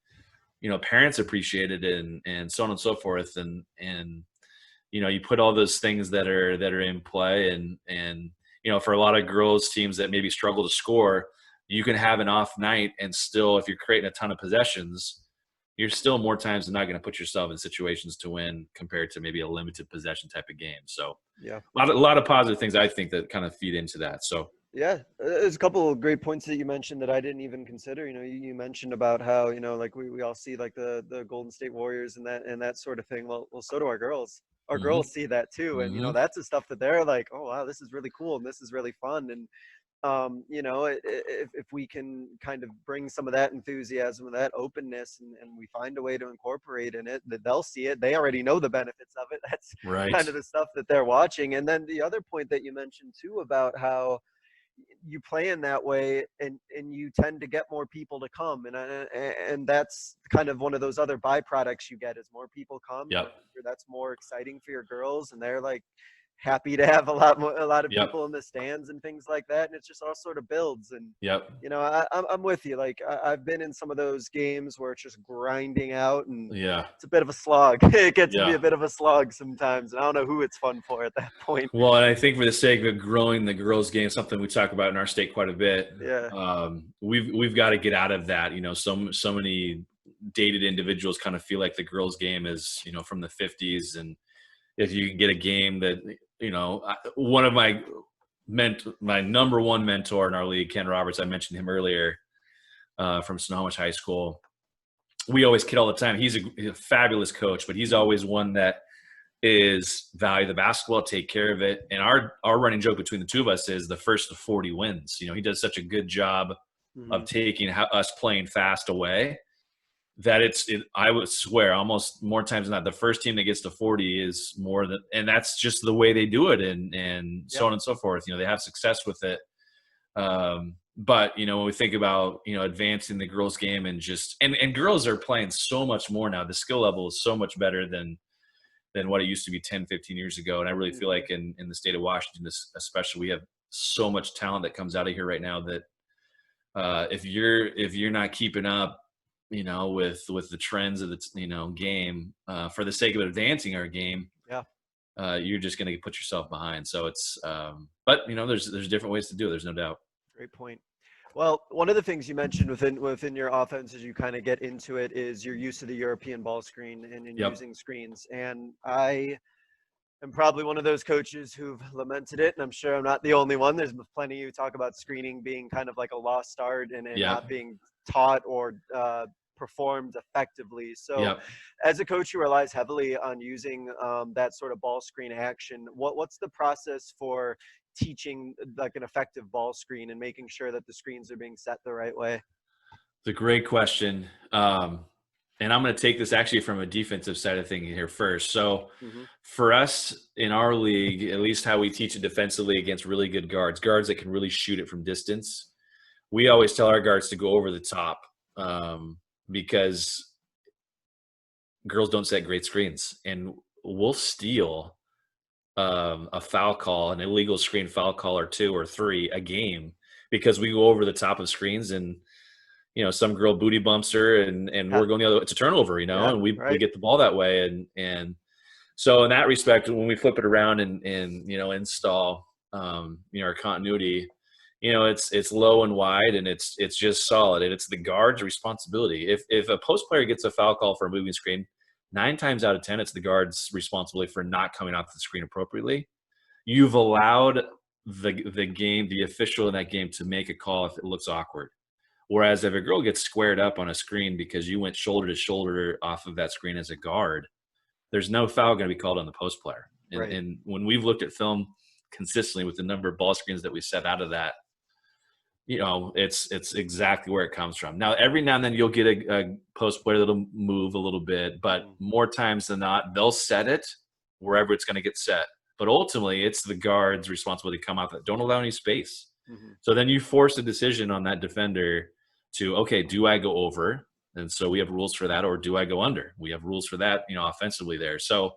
parents appreciate it, and so on and so forth. And you put all those things that are in play, and for a lot of girls teams that maybe struggle to score, you can have an off night and still, if you're creating a ton of possessions, you're still more times than not going to put yourself in situations to win compared to maybe a limited possession type of game. So yeah, a lot of positive things I think that kind of feed into that. So yeah, there's a couple of great points that you mentioned that I didn't even consider. You mentioned about how, like we all see like the Golden State Warriors and that sort of thing. Well, so do our girls. Our girls see that too. And, that's the stuff that they're like, oh, wow, this is really cool. And this is really fun. And, if we can kind of bring some of that enthusiasm and that openness, and we find a way to incorporate in it, that they'll see it. They already know the benefits of it. That's right. kind of the stuff that they're watching. And then the other point that you mentioned too, about how you play in that way, and you tend to get more people to come, and that's kind of one of those other byproducts you get, is more people come. Yep. That's more exciting for your girls, and they're like happy to have a lot of people in the stands and things like that, and it's just all sort of builds. And I'm with you. Like I've been in some of those games where it's just grinding out, and it's a bit of a slog. It gets to be a bit of a slog sometimes, and I don't know who it's fun for at that point. Well, and I think for the sake of growing the girls game, something we talk about in our state quite a bit, we've got to get out of that. So many dated individuals kind of feel like the girls game is from the 50s, and if you can get a game that one of my my number one mentor in our league, Ken Roberts, I mentioned him earlier, from Snohomish High School. We always kid all the time. He's a fabulous coach, but he's always one that is value the basketball, take care of it. And our running joke between the two of us is the first to 40 wins. He does such a good job of taking us playing fast away that I would swear almost more times than not, the first team that gets to 40 is more than, and that's just the way they do it, and so on and so forth. They have success with it. But when we think about advancing the girls game and and girls are playing so much more now. The skill level is so much better than what it used to be 10, 15 years ago. And I really feel like in the state of Washington, especially, we have so much talent that comes out of here right now that if you're not keeping up, with the trends of the game, for the sake of advancing our game, you're just going to put yourself behind. So it's but there's different ways to do it. There's no doubt. Great point. Well, one of the things you mentioned within your offense as you kind of get into it is your use of the European ball screen and using screens. And I am probably one of those coaches who've lamented it, and I'm sure I'm not the only one. There's plenty who talk about screening being kind of like a lost art and not being taught or performed effectively. So as a coach who relies heavily on using that sort of ball screen action, what's the process for teaching like an effective ball screen and making sure that the screens are being set the right way? It's a great question. And I'm going to take this actually from a defensive side of things here first. So for us in our league, at least how we teach it defensively against really good guards that can really shoot it from distance, we always tell our guards to go over the top, because girls don't set great screens, and we'll steal a foul call, an illegal screen foul call or 2 or 3 a game, because we go over the top of screens and some girl booty bumps her and we're going the other way. It's a turnover, and we get the ball that way. And so in that respect, when we flip it around and install our continuity, it's low and wide, and it's just solid, and it's the guard's responsibility. If a post player gets a foul call for a moving screen, 9 times out of 10, it's the guard's responsibility for not coming off the screen appropriately. You've allowed the official in that game to make a call if it looks awkward. Whereas if a girl gets squared up on a screen because you went shoulder to shoulder off of that screen as a guard, there's no foul going to be called on the post player. And when we've looked at film consistently with the number of ball screens that we set out of that, it's exactly where it comes from. Now, every now and then you'll get a post player that'll move a little bit, but more times than not, they'll set it wherever it's going to get set. But ultimately, it's the guard's responsibility to come out. Don't allow any space. So then you force a decision on that defender to, okay, do I go over? And so we have rules for that, or do I go under? We have rules for that, offensively there. So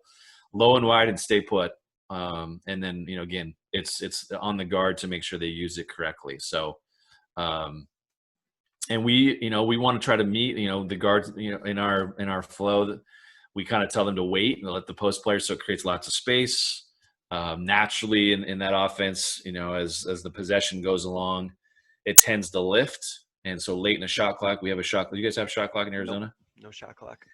low and wide and stay put. And then, again, it's on the guard to make sure they use it correctly. So, and we want to try to meet, the guards, in our flow. We kind of tell them to wait and let the post player, so it creates lots of space. Naturally in that offense, as the possession goes along, it tends to lift. And so late in the shot clock, we have a shot. You guys have a shot clock in Arizona? No shot clock.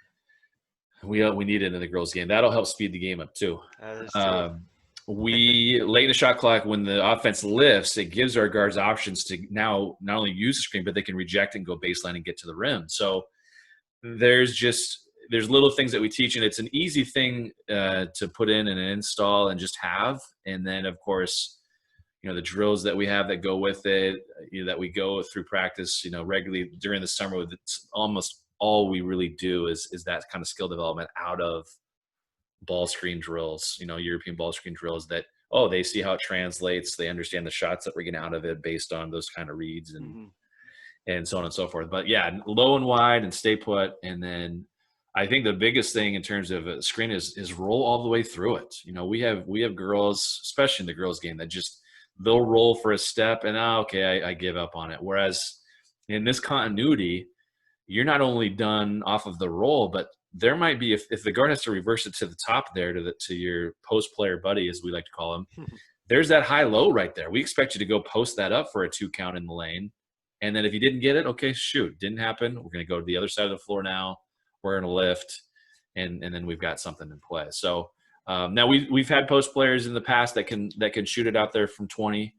We need it in the girls' game. That'll help speed the game up too. That is true. We late in the shot clock, when the offense lifts, it gives our guards options to now not only use the screen, but they can reject and go baseline and get to the rim. So there's little things that we teach, and it's an easy thing to put in and install and just have. And then, of course, the drills that we have that go with it, that we go through practice, regularly during the summer. It's almost all we really do is that kind of skill development out of ball screen drills, European ball screen drills that, they see how it translates. They understand the shots that we're getting out of it based on those kind of reads and so on and so forth. But yeah, low and wide and stay put. And then I think the biggest thing in terms of a screen is roll all the way through it. We have girls, especially in the girls game, that just, they'll roll for a step and I give up on it. Whereas in this continuity, you're not only done off of the roll, but there might be, if the guard has to reverse it to the top there to your post player buddy, as we like to call him, there's that high low right there. We expect you to go post that up for a 2 count in the lane. And then if you didn't get it, okay, shoot, didn't happen. We're going to go to the other side of the floor now. We're going to lift, and then we've got something in play. So now we've had post players in the past that can shoot it out there from 20.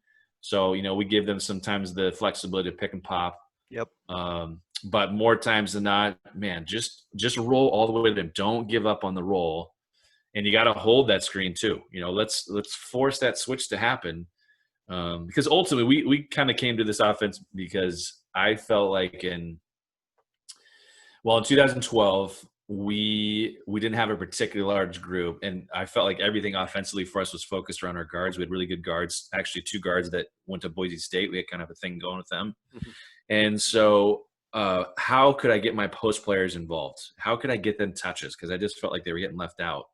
So, we give them sometimes the flexibility to pick and pop. Yep. But more times than not, man, just roll all the way to them. Don't give up on the roll. And you got to hold that screen too. Let's force that switch to happen. Because ultimately we kind of came to this offense because I felt like in 2012, we didn't have a particularly large group, and I felt like everything offensively for us was focused around our guards. We had really good guards, actually 2 guards that went to Boise State. We had kind of a thing going with them. Mm-hmm. And so how could I get my post players involved? How could I get them touches? Because I just felt like they were getting left out.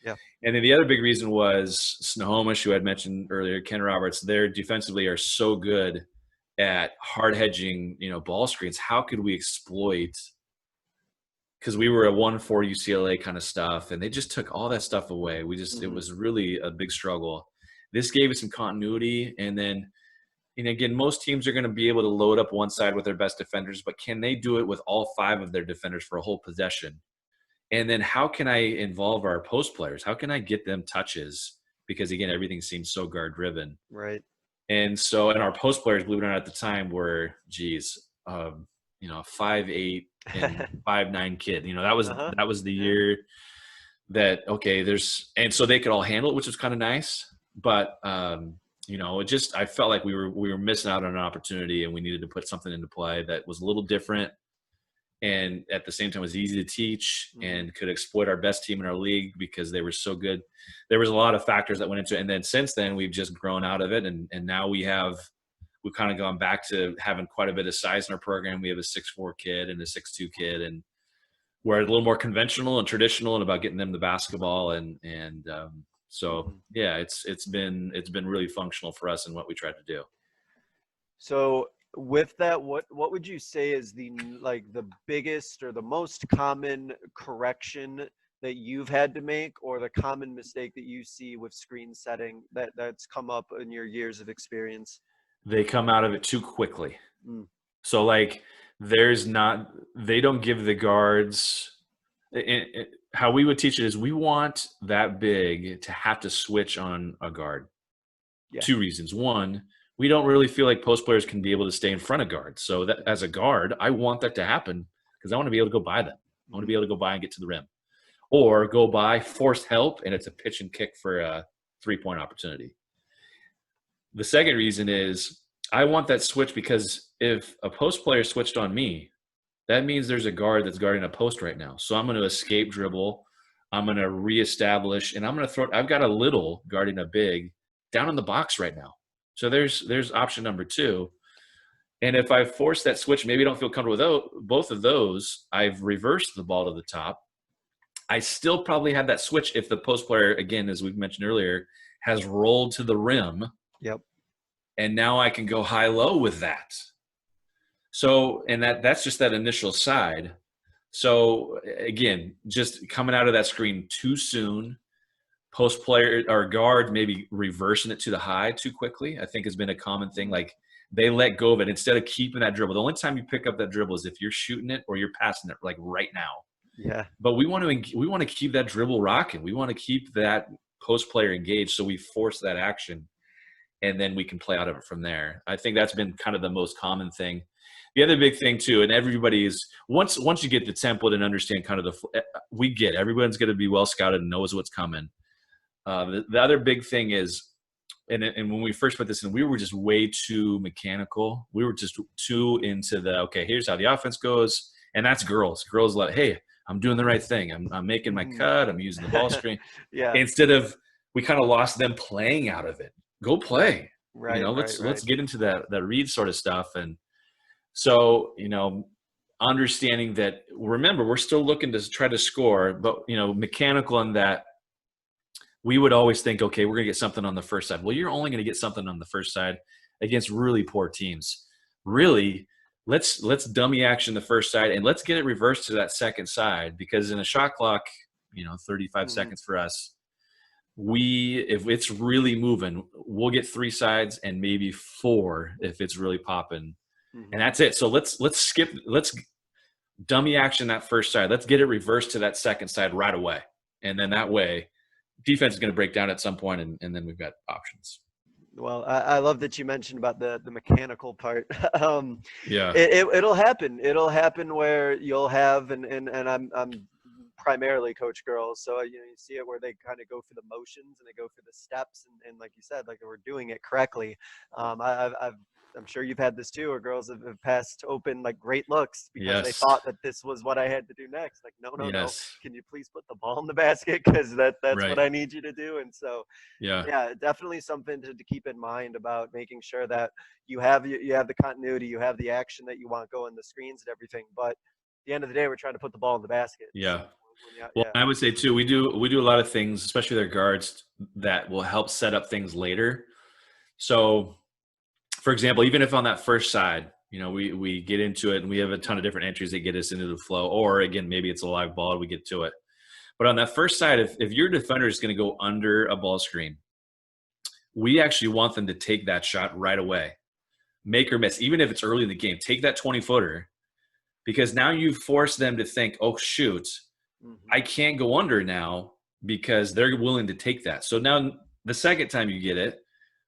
Yeah. And then the other big reason was Snohomish, who I had mentioned earlier, Ken Roberts, they're defensively are so good at hard hedging, ball screens. How could we exploit – because we were a 1-4 UCLA kind of stuff, and they just took all that stuff away. It was really a big struggle. This gave us some continuity, and then, again, most teams are going to be able to load up one side with their best defenders, but can they do it with all 5 of their defenders for a whole possession? And then how can I involve our post players? How can I get them touches? Because, again, everything seems so guard-driven. Right. And so, and our post players, believe it or not, at the time were, 5'8", and 5'9" kid. That was the year that, okay, and so they could all handle it, which was kind of nice. But I felt like we were missing out on an opportunity, and we needed to put something into play that was a little different, and at the same time was easy to teach and could exploit our best team in our league because they were so good. There was a lot of factors that went into it, and then since then we've just grown out of it, and now we've kind of gone back to having quite a bit of size in our program. We have a 6'4" kid and a 6'2" kid, and we're a little more conventional and traditional and about getting them the basketball. So yeah, it's been really functional for us in what we tried to do. So with that, what would you say is the biggest or the most common correction that you've had to make, or the common mistake that you see with screen setting that's come up in your years of experience? They come out of it too quickly. So they don't give the guards how we would teach it is we want that big to have to switch on a guard. Yeah. 2 reasons. One, we don't really feel like post players can be able to stay in front of guards. So that as a guard, I want that to happen because I want to be able to go by them. I want to be able to go by and get to the rim, or go by, force help, and it's a pitch and kick for a 3-point opportunity. The second reason is I want that switch because if a post player switched on me, that means there's a guard that's guarding a post right now. So I'm going to escape dribble. I'm going to reestablish, and I'm going to throw – I've got a little guarding a big down in the box right now. So there's option number 2. And if I force that switch, maybe I don't feel comfortable with both of those, I've reversed the ball to the top. I still probably have that switch if the post player, again, as we've mentioned earlier, has rolled to the rim. Yep. And now I can go high-low with that. So, and that's just that initial side. So, again, just coming out of that screen too soon, post player or guard maybe reversing it to the high too quickly, I think has been a common thing. Like they let go of it instead of keeping that dribble. The only time you pick up that dribble is if you're shooting it or you're passing it like right now. Yeah. But we want to keep that dribble rocking. We want to keep that post player engaged. So we force that action, and then we can play out of it from there. I think that's been kind of the most common thing. The other big thing too, and everybody is once you get the template and understand kind of everyone's going to be well scouted and knows what's coming. The other big thing is, and when we first put this in, we were just way too mechanical. We were just too into okay, here's how the offense goes, and that's girls. Girls like, hey, I'm doing the right thing. I'm making my cut. I'm using the ball screen. Yeah. Instead of, we kind of lost them playing out of it. Go play. Right. Let's get into that read sort of stuff. And so, understanding that, remember, we're still looking to try to score, but, mechanical in that we would always think, okay, we're going to get something on the first side. Well, you're only going to get something on the first side against really poor teams. Really, let's dummy action the first side and let's get it reversed to that second side, because in a shot clock, 35 seconds for us, if it's really moving, we'll get 3 sides and maybe 4 if it's really popping. And that's it. So let's dummy action that first side. Let's get it reversed to that second side right away. And then that way defense is going to break down at some point, and then we've got options. Well, I love that you mentioned about the mechanical part. Yeah. It'll happen. It'll happen where you'll have and I'm primarily coach girls, so you know you see it where they kind of go through the motions and they go through the steps and like you said, like we're doing it correctly. I'm sure you've had this too, where girls have passed open like great looks because they Yes. thought that this was what I had to do next. Like, no, no, no. Yes. Can you please put the ball in the basket? Because that's what Right. I need you to do. And so Yeah. yeah, definitely something to keep in mind about making sure that you have the continuity, you have the action that you want going, the screens and everything. But at the end of the day, we're trying to put the ball in the basket. So Yeah. Well, yeah, I would say too, we do a lot of things, especially their guards, that will help set up things later. So, for example, even if on that first side, we get into it and we have a ton of different entries that get us into the flow, or again, maybe it's a live ball, we get to it. But on that first side, if your defender is going to go under a ball screen, we actually want them to take that shot right away, make or miss, even if it's early in the game. Take that 20-footer, because now you force them to think, oh shoot, I can't go under now, because they're willing to take that. So now the second time you get it,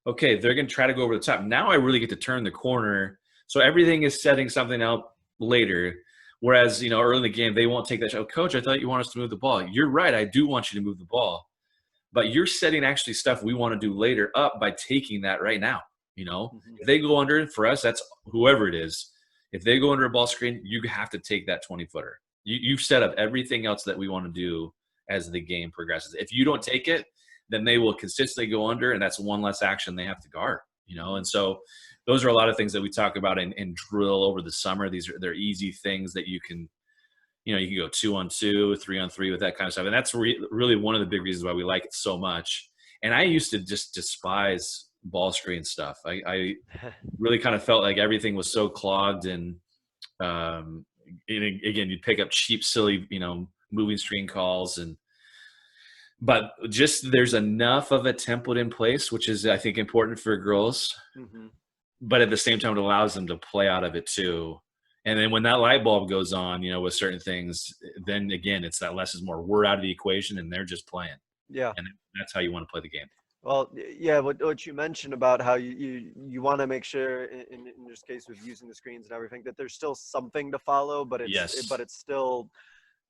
okay, they're going to try to go over the top. Now I really get to turn the corner. So everything is setting something up later. Whereas, early in the game, they won't take that shot. Oh, coach, I thought you want us to move the ball. You're right. I do want you to move the ball. But you're setting actually stuff we want to do later up by taking that right now. If they go under, for us, that's whoever it is. If they go under a ball screen, you have to take that 20-footer. You've set up everything else that we want to do as the game progresses. If you don't take it, then they will consistently go under, and that's one less action they have to guard. And so those are a lot of things that we talk about and drill over the summer. They're easy things that you can go 2-on-2, 3-on-3 with that kind of stuff. And that's really one of the big reasons why we like it so much. And I used to just despise ball screen stuff. I really kind of felt like everything was so clogged, and again, you'd pick up cheap, silly, moving screen calls, but just there's enough of a template in place, which is, I think, important for girls. But at the same time, it allows them to play out of it too. And then when that light bulb goes on, with certain things, then again, it's that less is more. We're out of the equation and they're just playing. yeah. And that's how you want to play the game. Well, yeah, what you mentioned about how you want to make sure in this case with using the screens and everything that there's still something to follow, but Yes. it's still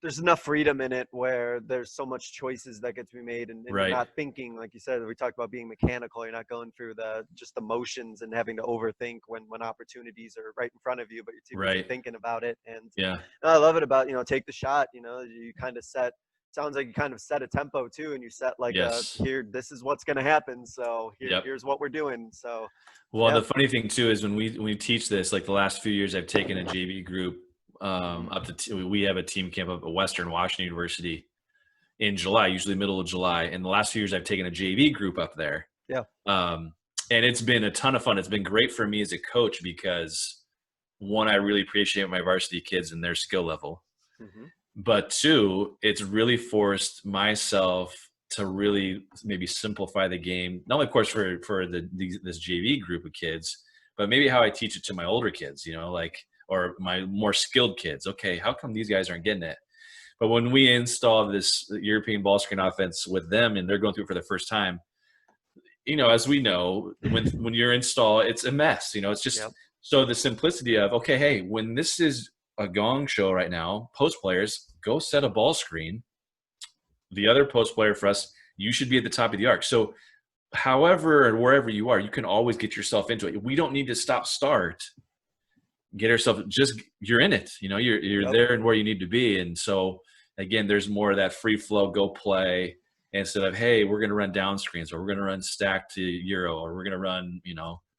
there's enough freedom in it where there's so much choices that get to be made, and Right. you're not thinking, like you said, we talked about being mechanical. You're not going through just the motions and having to overthink when opportunities are right in front of you, but you're too busy Right. thinking about it. And Yeah. I love it about take the shot. You kind of set. Sounds like you kind of set a tempo too, and you set like Yes. this is what's going to happen. So Yep. here's what we're doing. So Well, yeah. the funny thing too is when we teach this, like the last few years, I've taken a JV group up to we have a team camp up at Western Washington University in July, usually middle of July. And the last few years, I've taken a JV group up there. Yeah. And it's been a ton of fun. It's been great for me as a coach because, one, I really appreciate my varsity kids and their skill level. But two, it's really forced myself to really maybe simplify the game. Not only, of course, for this JV group of kids, but maybe how I teach it to my older kids, or my more skilled kids. Okay, how come these guys aren't getting it? But when we install this European ball screen offense with them and they're going through it for the first time, as we know, when you're install, it's a mess. It's just so the simplicity of, okay, hey, when this is a gong show right now, post players, go set a ball screen. The other post player for us, you should be at the top of the arc. So however and wherever you are, you can always get yourself into it. We don't need to start. Get yourself, just you're in it. You're there and where you need to be. And so again, there's more of that free flow, go play, instead of, hey, we're going to run down screens, or we're going to run stack to Euro, or we're going to run,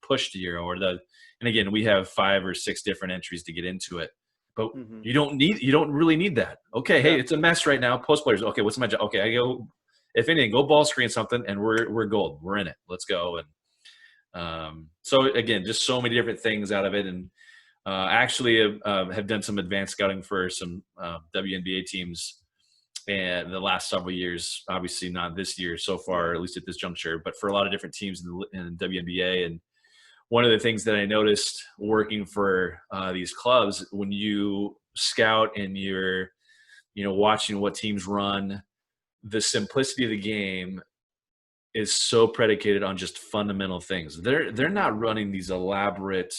push to Euro, and again, we have 5 or 6 different entries to get into it. But you don't really need that. Okay, hey, it's a mess right now. Post players, okay, what's my job? Okay, I go, if anything, go ball screen something, and we're gold. We're in it. Let's go. And so again, just so many different things out of it. And actually have done some advanced scouting for some WNBA teams and the last several years. Obviously, not this year so far, at least at this juncture, but for a lot of different teams in WNBA. And one of the things that I noticed working for these clubs, when you scout and you're, watching what teams run, the simplicity of the game is so predicated on just fundamental things. They're not running these elaborate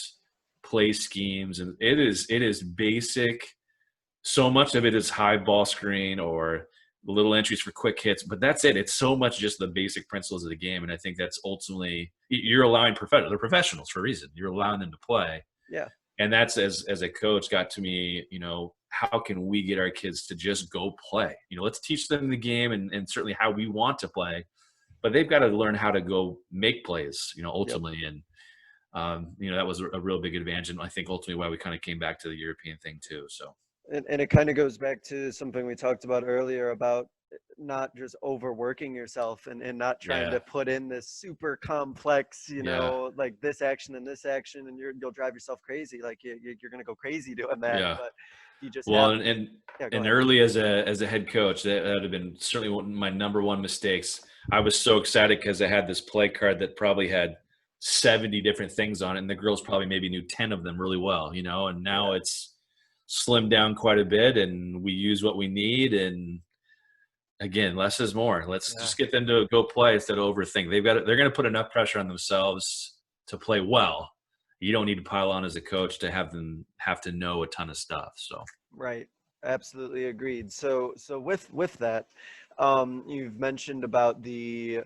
play schemes, and it is basic. So much of it is high ball screen or little entries for quick hits, but that's it. It's so much just the basic principles of the game, and I think that's ultimately you're allowing they're professionals for a reason. You're allowing them to play. Yeah. And that's as a coach got to me, how can we get our kids to just go play? Let's teach them the game and certainly how we want to play, but they've got to learn how to go make plays, ultimately. Yep. And, that was a real big advantage. And I think ultimately why we kind of came back to the European thing too. So. And it kind of goes back to something we talked about earlier about not just overworking yourself and not trying to put in this super complex, like this action and this action, and you'll drive yourself crazy. Like you're going to go crazy doing that. Yeah. But you just and early as a head coach, that would have been certainly one of my number one mistakes. I was so excited because I had this play card that probably had 70 different things on it, and the girls probably maybe knew 10 of them really well, and now it's slimmed down quite a bit, and we use what we need. And again, less is more. Let's just get them to go play instead of overthink. They're going to put enough pressure on themselves to play well. You don't need to pile on as a coach to have them have to know a ton of stuff. So. Right. Absolutely agreed. So with that, you've mentioned about the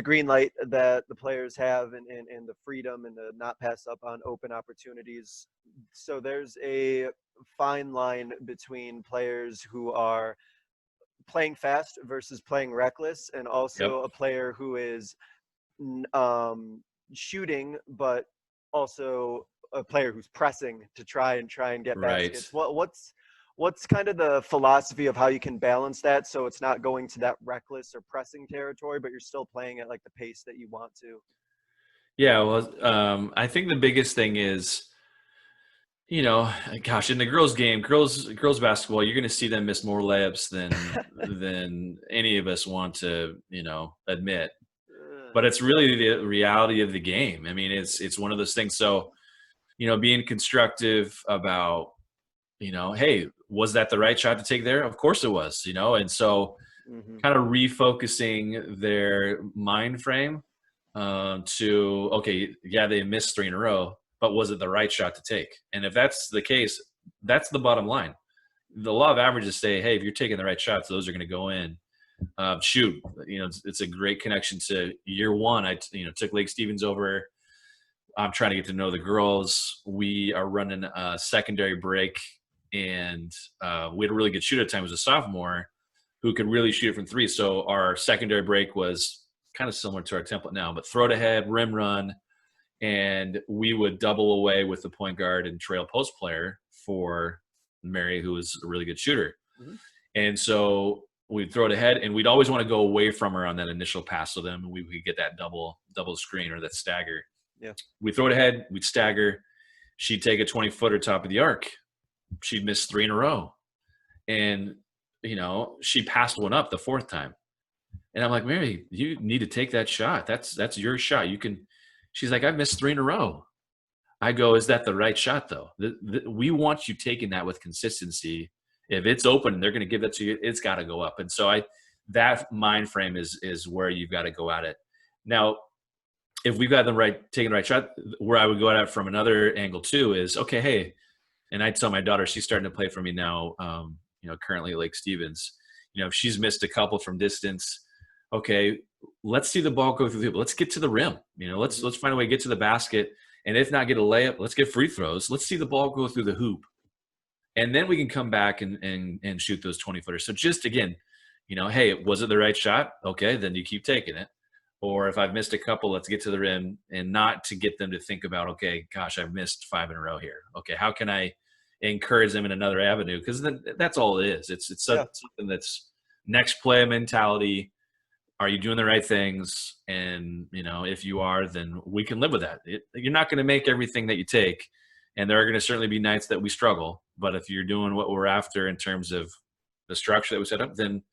green light that the players have and the freedom and the not pass up on open opportunities. So there's a fine line between players who are playing fast versus playing reckless, and also a player who is shooting, but also a player who's pressing to try and get baskets. What's kind of the philosophy of how you can balance that so it's not going to that reckless or pressing territory, but you're still playing at like the pace that you want to? Yeah, well, I think the biggest thing is, in the girls' game, girls basketball, you're going to see them miss more layups than any of us want to, admit. But it's really the reality of the game. I mean, it's one of those things. So, being constructive about, hey, was that the right shot to take there? Of course it was, and so kind of refocusing their mind frame to, okay, yeah, they missed 3 in a row, but was it the right shot to take? And if that's the case, that's the bottom line. The law of averages say, hey, if you're taking the right shots, those are going to go in. Shoot, it's a great connection to year one. I took Lake Stevens over. I'm trying to get to know the girls. We are running a secondary break, and we had a really good shooter at the time. It was a sophomore who could really shoot it from 3. So our secondary break was kind of similar to our template now, but throw it ahead, rim run, and we would double away with the point guard and trail post player for Mary, who was a really good shooter. And so we'd throw it ahead, and we'd always want to go away from her on that initial pass, so then we could get that double screen or that stagger. Yeah. We throw it ahead, we'd stagger. She'd take a 20-footer top of the arc. She'd miss 3 in a row. And, she passed one up the 4th time. And I'm like, Mary, you need to take that shot. That's your shot. You can. She's like, I've missed 3 in a row. I go, is that the right shot, though? We want you taking that with consistency. If it's open and they're going to give that to you, it's got to go up. And so that mind frame is where you've got to go at it. Now, if we've got them taking the right shot, where I would go at it from another angle too is, okay, hey, and I tell my daughter, she's starting to play for me now, currently at Lake Stevens. If she's missed a couple from distance, okay, let's see the ball go through the hoop. Let's get to the rim. Let's find a way to get to the basket. And if not get a layup, let's get free throws. Let's see the ball go through the hoop. And then we can come back and shoot those 20-footers. So just, again, hey, was it the right shot? Okay, then you keep taking it. Or if I've missed a couple, let's get to the rim, and not to get them to think about, okay, gosh, I've missed 5 in a row here. Okay, how can I encourage them in another avenue? Because that's all it is. It's something that's next play mentality. Are you doing the right things? And, if you are, then we can live with that. You're not going to make everything that you take, and there are going to certainly be nights that we struggle. But if you're doing what we're after in terms of the structure that we set up, then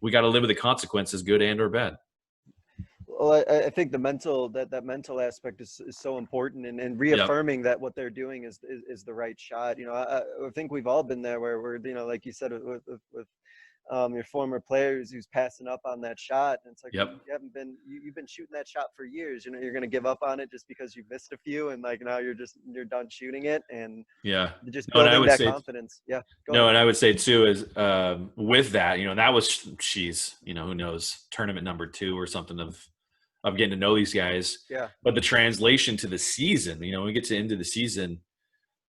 we got to live with the consequences, good and or bad. Well, I think the mental that mental aspect is so important, and reaffirming that what they're doing is the right shot. I think we've all been there where we're, like you said, with your former players who's passing up on that shot. And it's like, Yep. you've been shooting that shot for years. You know, you're going to give up on it just because you missed a few, and like now you're done shooting it, and Yeah. just No, and I building would that say, confidence. Yeah. Go no, ahead. and I would say too is with that, that was she's, who knows, tournament number 2 or something of getting to know these guys. Yeah. But the translation to the season, when we get to the end of the season,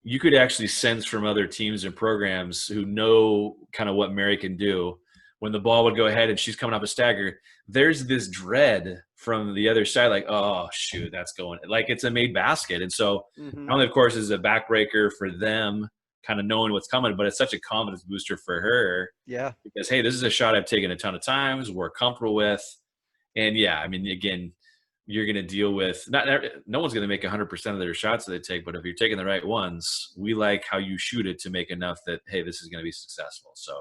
you could actually sense from other teams and programs who know kind of what Mary can do. When the ball would go ahead and she's coming off a stagger, there's this dread from the other side, like, oh shoot, that's going, like it's a made basket. And so not only of course is a backbreaker for them kind of knowing what's coming, but it's such a confidence booster for her. Yeah. Because, hey, this is a shot I've taken a ton of times, we're comfortable with. And yeah, I mean, again, you're going to deal with no one's going to make 100% of their shots that they take, but if you're taking the right ones, we like how you shoot it to make enough that, hey, this is going to be successful. So,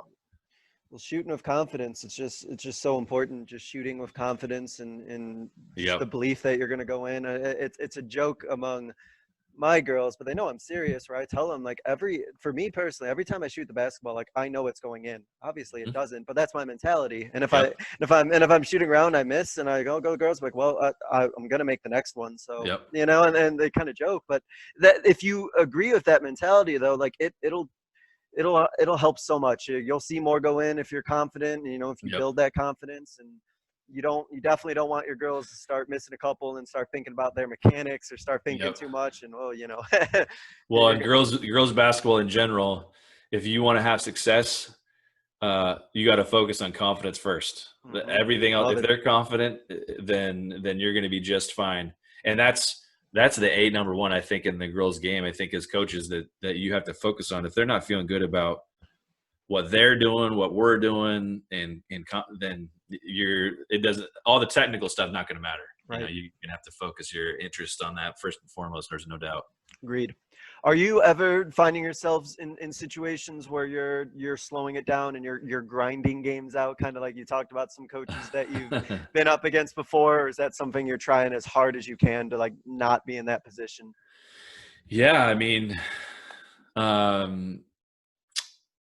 well, shooting with confidence, it's just so important. Just shooting with confidence and just the belief that you're going to go in. It's a joke among my girls, but they know I'm serious, right? I tell them, like, for me personally, every time I shoot the basketball, like, I know it's going in. Obviously it doesn't, but that's my mentality. And if I'm shooting around, I miss, and I go girls, like, well, I'm gonna make the next one. So and they kind of joke, but that if you agree with that mentality though, like it'll help so much. You'll see more go in if you're confident, if you build that confidence. And you definitely don't want your girls to start missing a couple and start thinking about their mechanics or start thinking too much. And well, and girls basketball in general, if you want to have success, you got to focus on confidence first. Everything else, if they're confident, then you're going to be just fine. And that's the number one, I think, in the girls game. I think as coaches that you have to focus on. If they're not feeling good about what they're doing, what we're doing, then all the technical stuff not going to matter. Right. You're going to have to focus your interest on that first and foremost. There's no doubt. Agreed. Are you ever finding yourselves in situations where you're slowing it down and you're grinding games out, kind of like you talked about some coaches that you've been up against before, or is that something you're trying as hard as you can to like not be in that position? Yeah, I mean,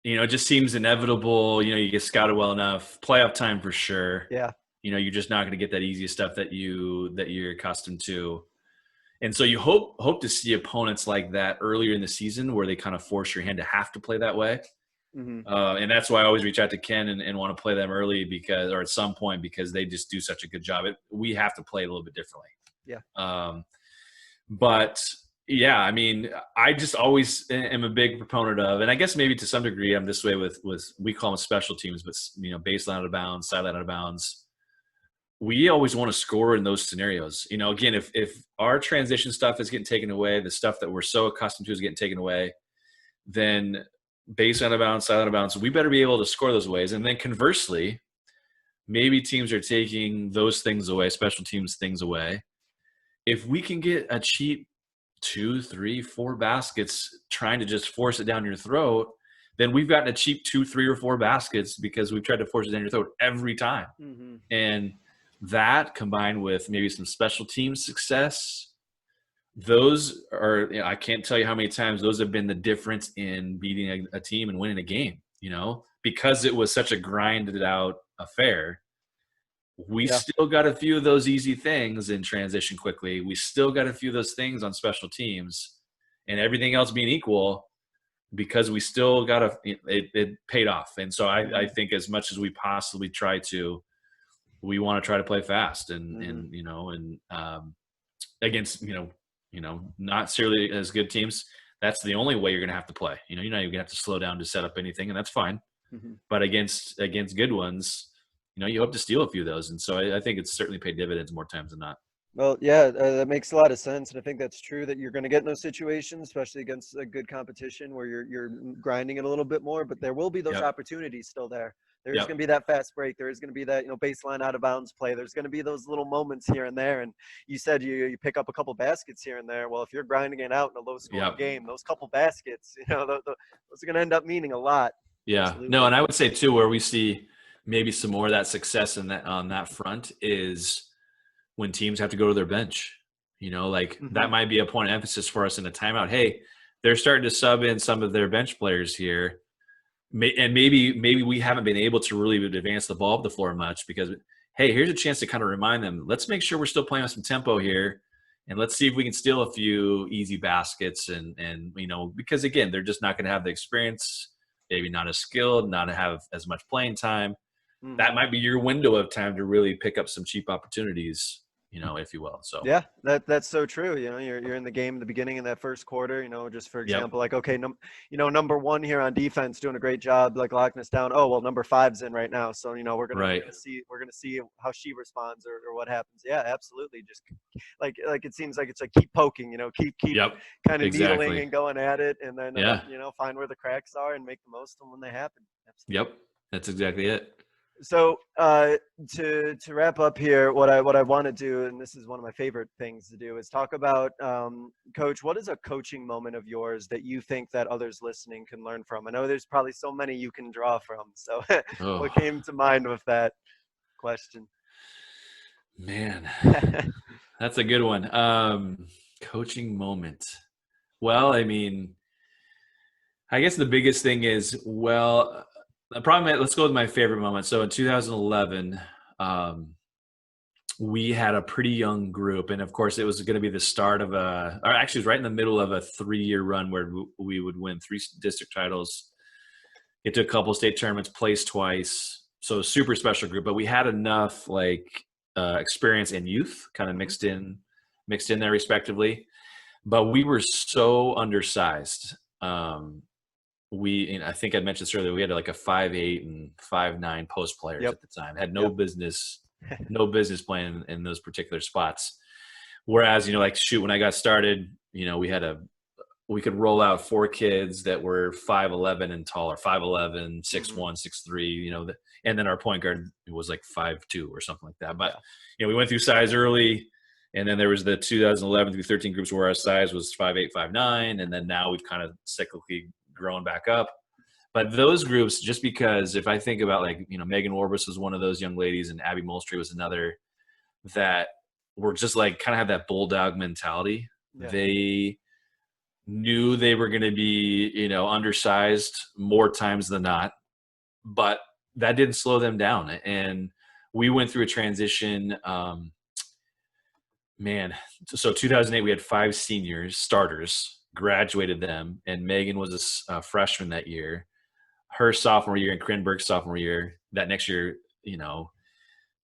it just seems inevitable. You get scouted well enough, playoff time for sure. Yeah. You're just not going to get that easy stuff that you're accustomed to. And so you hope to see opponents like that earlier in the season where they kind of force your hand to have to play that way. And that's why I always reach out to Ken and want to play them early or at some point, because they just do such a good job. We have to play a little bit differently. Yeah. But yeah, I mean, I just always am a big proponent of, and I guess maybe to some degree I'm this way with we call them special teams, but baseline out of bounds, sideline out of bounds. We always want to score in those scenarios. Again, if our transition stuff is getting taken away, the stuff that we're so accustomed to is getting taken away, then baseline out of bounds, sideline out of bounds, we better be able to score those ways. And then conversely, maybe teams are taking those things away, special teams things away. If we can get a cheap 2, 3, 4 baskets trying to just force it down your throat, then we've gotten a cheap 2, 3, or 4 baskets because we've tried to force it down your throat every time. And that combined with maybe some special team success, those are, I can't tell you how many times those have been the difference in beating a team and winning a game, because it was such a grinded out affair. We still got a few of those easy things in transition quickly. We still got a few of those things on special teams, and everything else being equal, because we still got it paid off. And so I think as much as we possibly try to, we want to try to play fast and against, not necessarily as good teams. That's the only way you're going to have to play. You're not even going to have to slow down to set up anything, and that's fine. But against good ones, you hope to steal a few of those. And so I think it's certainly paid dividends more times than not. Well, yeah, that makes a lot of sense. And I think that's true that you're going to get in those situations, especially against a good competition where you're grinding it a little bit more, but there will be those opportunities still there. There's going to be that fast break. There is going to be that, baseline out of bounds play. There's going to be those little moments here and there. And you said you pick up a couple baskets here and there. Well, if you're grinding it out in a low scoring game, those couple baskets, those are going to end up meaning a lot. Yeah. Absolutely. No, and I would say too, where we see maybe some more of that success on that front is when teams have to go to their bench. That might be a point of emphasis for us in a timeout. Hey, they're starting to sub in some of their bench players here. and maybe we haven't been able to really advance the ball up the floor much because, hey, here's a chance to kind of remind them, let's make sure we're still playing with some tempo here, and let's see if we can steal a few easy baskets. And because again, they're just not going to have the experience, maybe not as skilled, not have as much playing time. Mm-hmm. That might be your window of time to really pick up some cheap opportunities, if you will. So yeah, that's so true. You're in the game in the beginning in that first quarter, just for example, like, okay, number one here on defense doing a great job, like locking us down. Oh, well, number five's in right now. So, we're going to see how she responds or what happens. Yeah, absolutely. Just like it seems like it's like keep poking, keep kind of needling and going at it. And then, find where the cracks are and make the most of them when they happen. Absolutely. Yep. That's exactly it. So to wrap up here, what I want to do, and this is one of my favorite things to do, is talk about, Coach, what is a coaching moment of yours that you think that others listening can learn from? I know there's probably so many you can draw from. So what came to mind with that question? Man, that's a good one. Coaching moment. Well, I mean, I guess the biggest thing is, the problem, let's go with my favorite moment. So in 2011, we had a pretty young group. And of course, it was going to be the start of or actually it was right in the middle of a 3-year run where we would win 3 district titles, get to a couple state tournaments, place twice. So super special group. But we had enough experience and youth kind of mixed in there respectively. But we were so undersized. I think I mentioned this earlier, we had like a 5'8" and 5'9" post players at the time. Had no business playing in those particular spots. Whereas, when I got started, we could roll out 4 kids that were 5'11" and taller, 5'11", 6'1", 6'3", and then our point guard was like 5'2" or something like that. But, we went through size early, and then there was the 2011 through 13 groups where our size was 5'8", 5'9", and then now we've kind of cyclically grown back up. But those groups, just because if I think about Megan Orbis was one of those young ladies and Abby Molstry was another, that were just kind of have that bulldog mentality. Yeah. They knew they were going to be, undersized more times than not, but that didn't slow them down. And we went through a transition. So 2008, we had 5 seniors, starters, graduated them, and Megan was a freshman that year. Her sophomore year and Krenberg's sophomore year, that next year,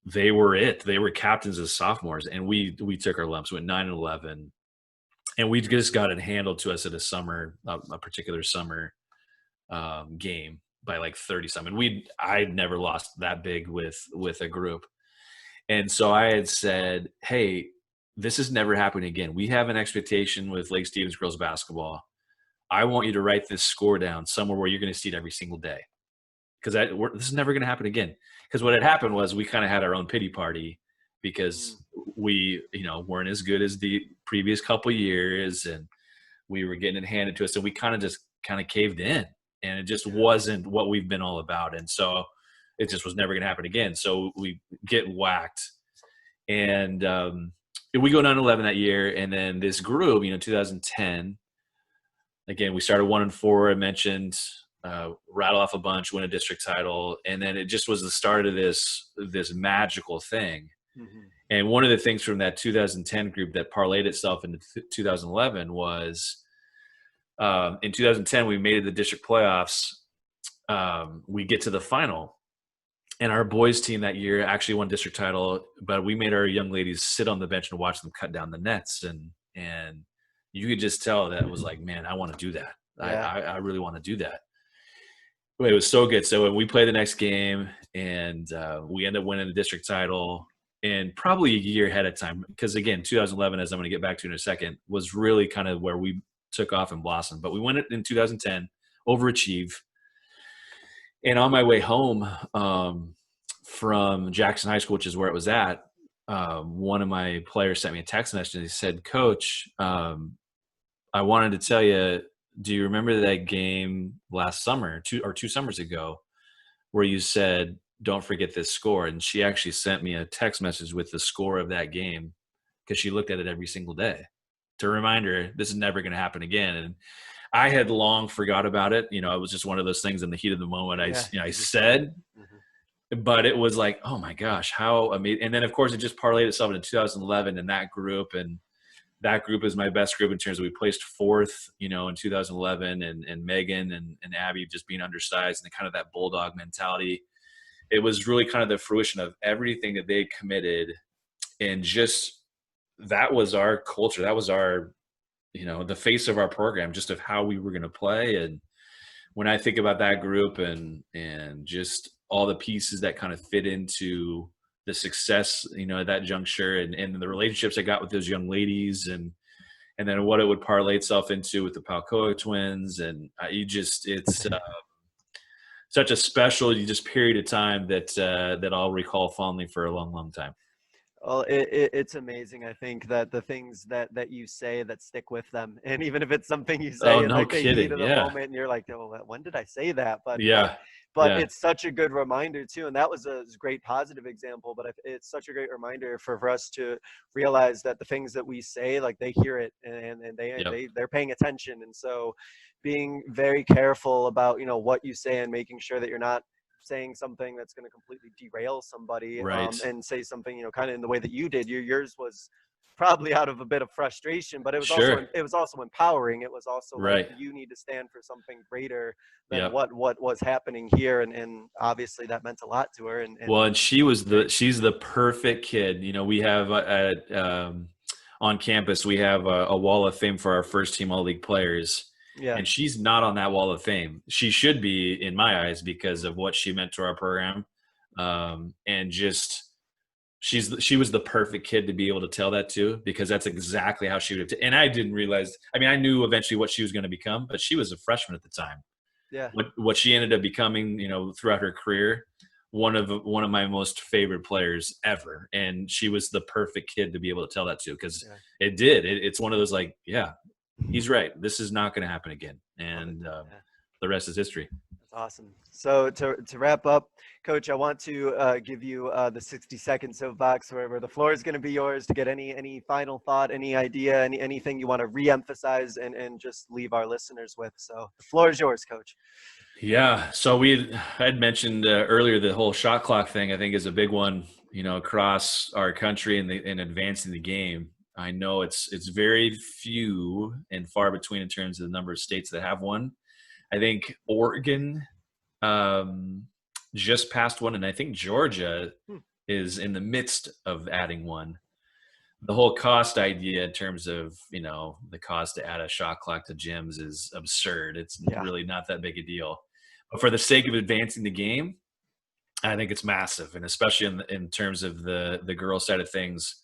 they were captains as sophomores, and we took our lumps, went 9-11, and we just got it handled to us at a particular summer game by 30-something. I'd never lost that big with a group, and so I had said, hey, this is never happening again. We have an expectation with Lake Stevens girls basketball. I want you to write this score down somewhere where you're going to see it every single day, because this is never going to happen again. Because what had happened was we kind of had our own pity party because we, weren't as good as the previous couple years, and we were getting it handed to us, and we kind of caved in, and it just wasn't what we've been all about, and so it just was never going to happen again. So we get whacked, and we go 9-11 that year, and then this group, 2010, again, we started 1-4. I mentioned, rattle off a bunch, win a district title, and then it just was the start of this magical thing. Mm-hmm. And one of the things from that 2010 group that parlayed itself into 2011 was, in 2010 we made it to the district playoffs. We get to the final. And our boys team that year actually won district title, but we made our young ladies sit on the bench and watch them cut down the nets. And you could just tell that it was like, man, I want to do that. Yeah. I really want to do that. But it was so good. So we play the next game, and we end up winning the district title, and probably a year ahead of time. Because again, 2011, as I'm going to get back to in a second, was really kind of where we took off and blossomed. But we won it in 2010, overachieve. And on my way home from Jackson High School, which is where it was at, one of my players sent me a text message, and he said, Coach, I wanted to tell you, do you remember that game last summer, 2 summers ago, where you said, don't forget this score? And she actually sent me a text message with the score of that game, because she looked at it every single day to remind her this is never going to happen again. And I had long forgot about it. It was just one of those things in the heat of the moment. Yeah, I you just said, mhm. but it was like, oh my gosh, how amazing. And then of course it just parlayed itself into 2011 in that group. And that group is my best group in terms of we placed fourth, in 2011, and Megan and Abby just being undersized and kind of that bulldog mentality. It was really kind of the fruition of everything that they committed, and just that was our culture. That was our, the face of our program, just of how we were going to play. And when I think about that group and just all the pieces that kind of fit into the success, at that juncture, and the relationships I got with those young ladies, and then what it would parlay itself into with the Palcoa twins. And it's such a special just period of time that I'll recall fondly for a long, long time. Well, it's amazing. I think that the things that you say that stick with them, and even if it's something you Oh, say in no like the heat kidding. of the Yeah. moment, and you're like, "Oh, when did I say that?" Yeah. But Yeah. it's such a good reminder too, and that was a great positive example. But it's such a great reminder for us to realize that the things that we say, like they hear it, and Yep. they're paying attention, and so being very careful about what you say and making sure that you're not saying something that's going to completely derail somebody, Right. and say something kind of in the way that you did. Yours was probably out of a bit of frustration, but Sure. it was also empowering. It was also like, Right. you need to stand for something greater than Yep. what was happening here, and obviously that meant a lot to her. Well, and Great. she's the perfect kid. We have on campus, we have a wall of fame for our first team all league players. Yeah. And she's not on that wall of fame. She should be in my eyes because of what she meant to our program. And just, she was the perfect kid to be able to tell that to, because that's exactly how she would have. And I didn't realize, I knew eventually what she was going to become, but she was a freshman at the time. Yeah. What she ended up becoming, throughout her career, one of my most favorite players ever. And she was the perfect kid to be able to tell that to, because Yeah. it's one of those like, yeah, he's right. This is not going to happen again. Love it. And Yeah. the rest is history. That's awesome. So to wrap up, Coach, I want to give you the 60-second soapbox, where the floor is going to be yours to get any final thought, any idea, anything you want to reemphasize, and just leave our listeners with. So the floor is yours, Coach. Yeah. So I'd mentioned earlier, the whole shot clock thing, I think, is a big one, across our country in advancing the game. I know it's very few and far between in terms of the number of states that have one. I think Oregon just passed one, and I think Georgia Hmm. is in the midst of adding one. The whole cost idea in terms of, the cost to add a shot clock to gyms is absurd. It's Yeah. really not that big a deal. But for the sake of advancing the game, I think it's massive, and especially in terms of the girl side of things.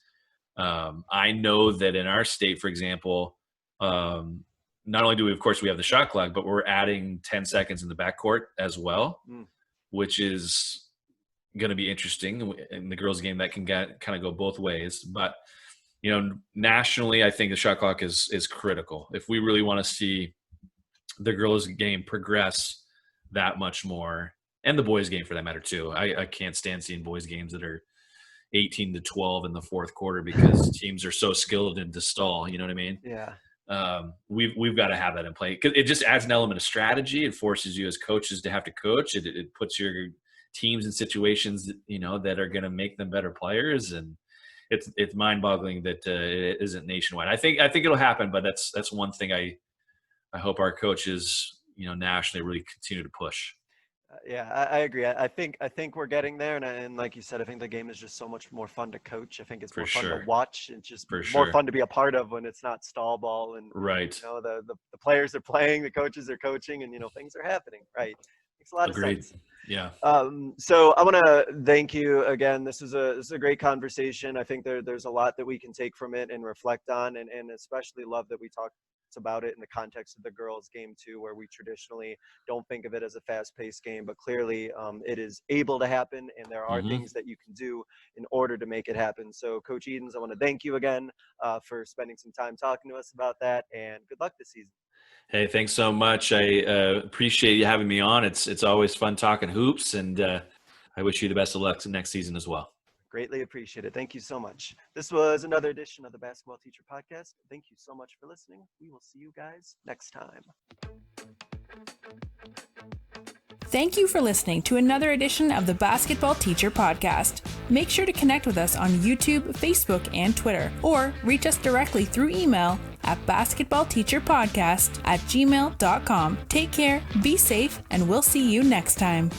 I know that in our state, for example, not only do we, of course, we have the shot clock, but we're adding 10 seconds in the backcourt as well, Mm. which is going to be interesting in the girls' game. That can kind of go both ways. But nationally, I think the shot clock is critical if we really want to see the girls' game progress that much more, and the boys' game for that matter too. I can't stand seeing boys' games that are 18-12 in the fourth quarter because teams are so skilled into stall. You know what I mean? Yeah. We've got to have that in play, because it just adds an element of strategy. It forces you as coaches to have to coach. It puts your teams in situations that are going to make them better players, and it's mind-boggling that it isn't nationwide. I think it'll happen, but that's one thing I hope our coaches nationally really continue to push. Yeah, I agree. I think we're getting there, and like you said, I think the game is just so much more fun to coach. I think it's For more fun to sure. watch. It's just For more sure. fun to be a part of when it's not stall ball, and Right. the players are playing, the coaches are coaching, and things are happening. Right. Makes a lot of Agreed. sense. Yeah. So I want to thank you again. This is a great conversation. I think there's a lot that we can take from it and reflect on, and especially love that we talked about it in the context of the girls' game too, where we traditionally don't think of it as a fast-paced game, but clearly it is able to happen, and there are Mm-hmm. things that you can do in order to make it happen. So, Coach Edens, I want to thank you again for spending some time talking to us about that, and good luck this season. Hey, thanks so much. I appreciate you having me on. It's always fun talking hoops, and I wish you the best of luck next season as well. Greatly appreciated. Thank you so much. This was another edition of the Basketball Teacher Podcast. Thank you so much for listening. We will see you guys next time. Thank you for listening to another edition of the Basketball Teacher Podcast. Make sure to connect with us on YouTube, Facebook, and Twitter, or reach us directly through email at basketballteacherpodcast@gmail.com. Take care, be safe, and we'll see you next time.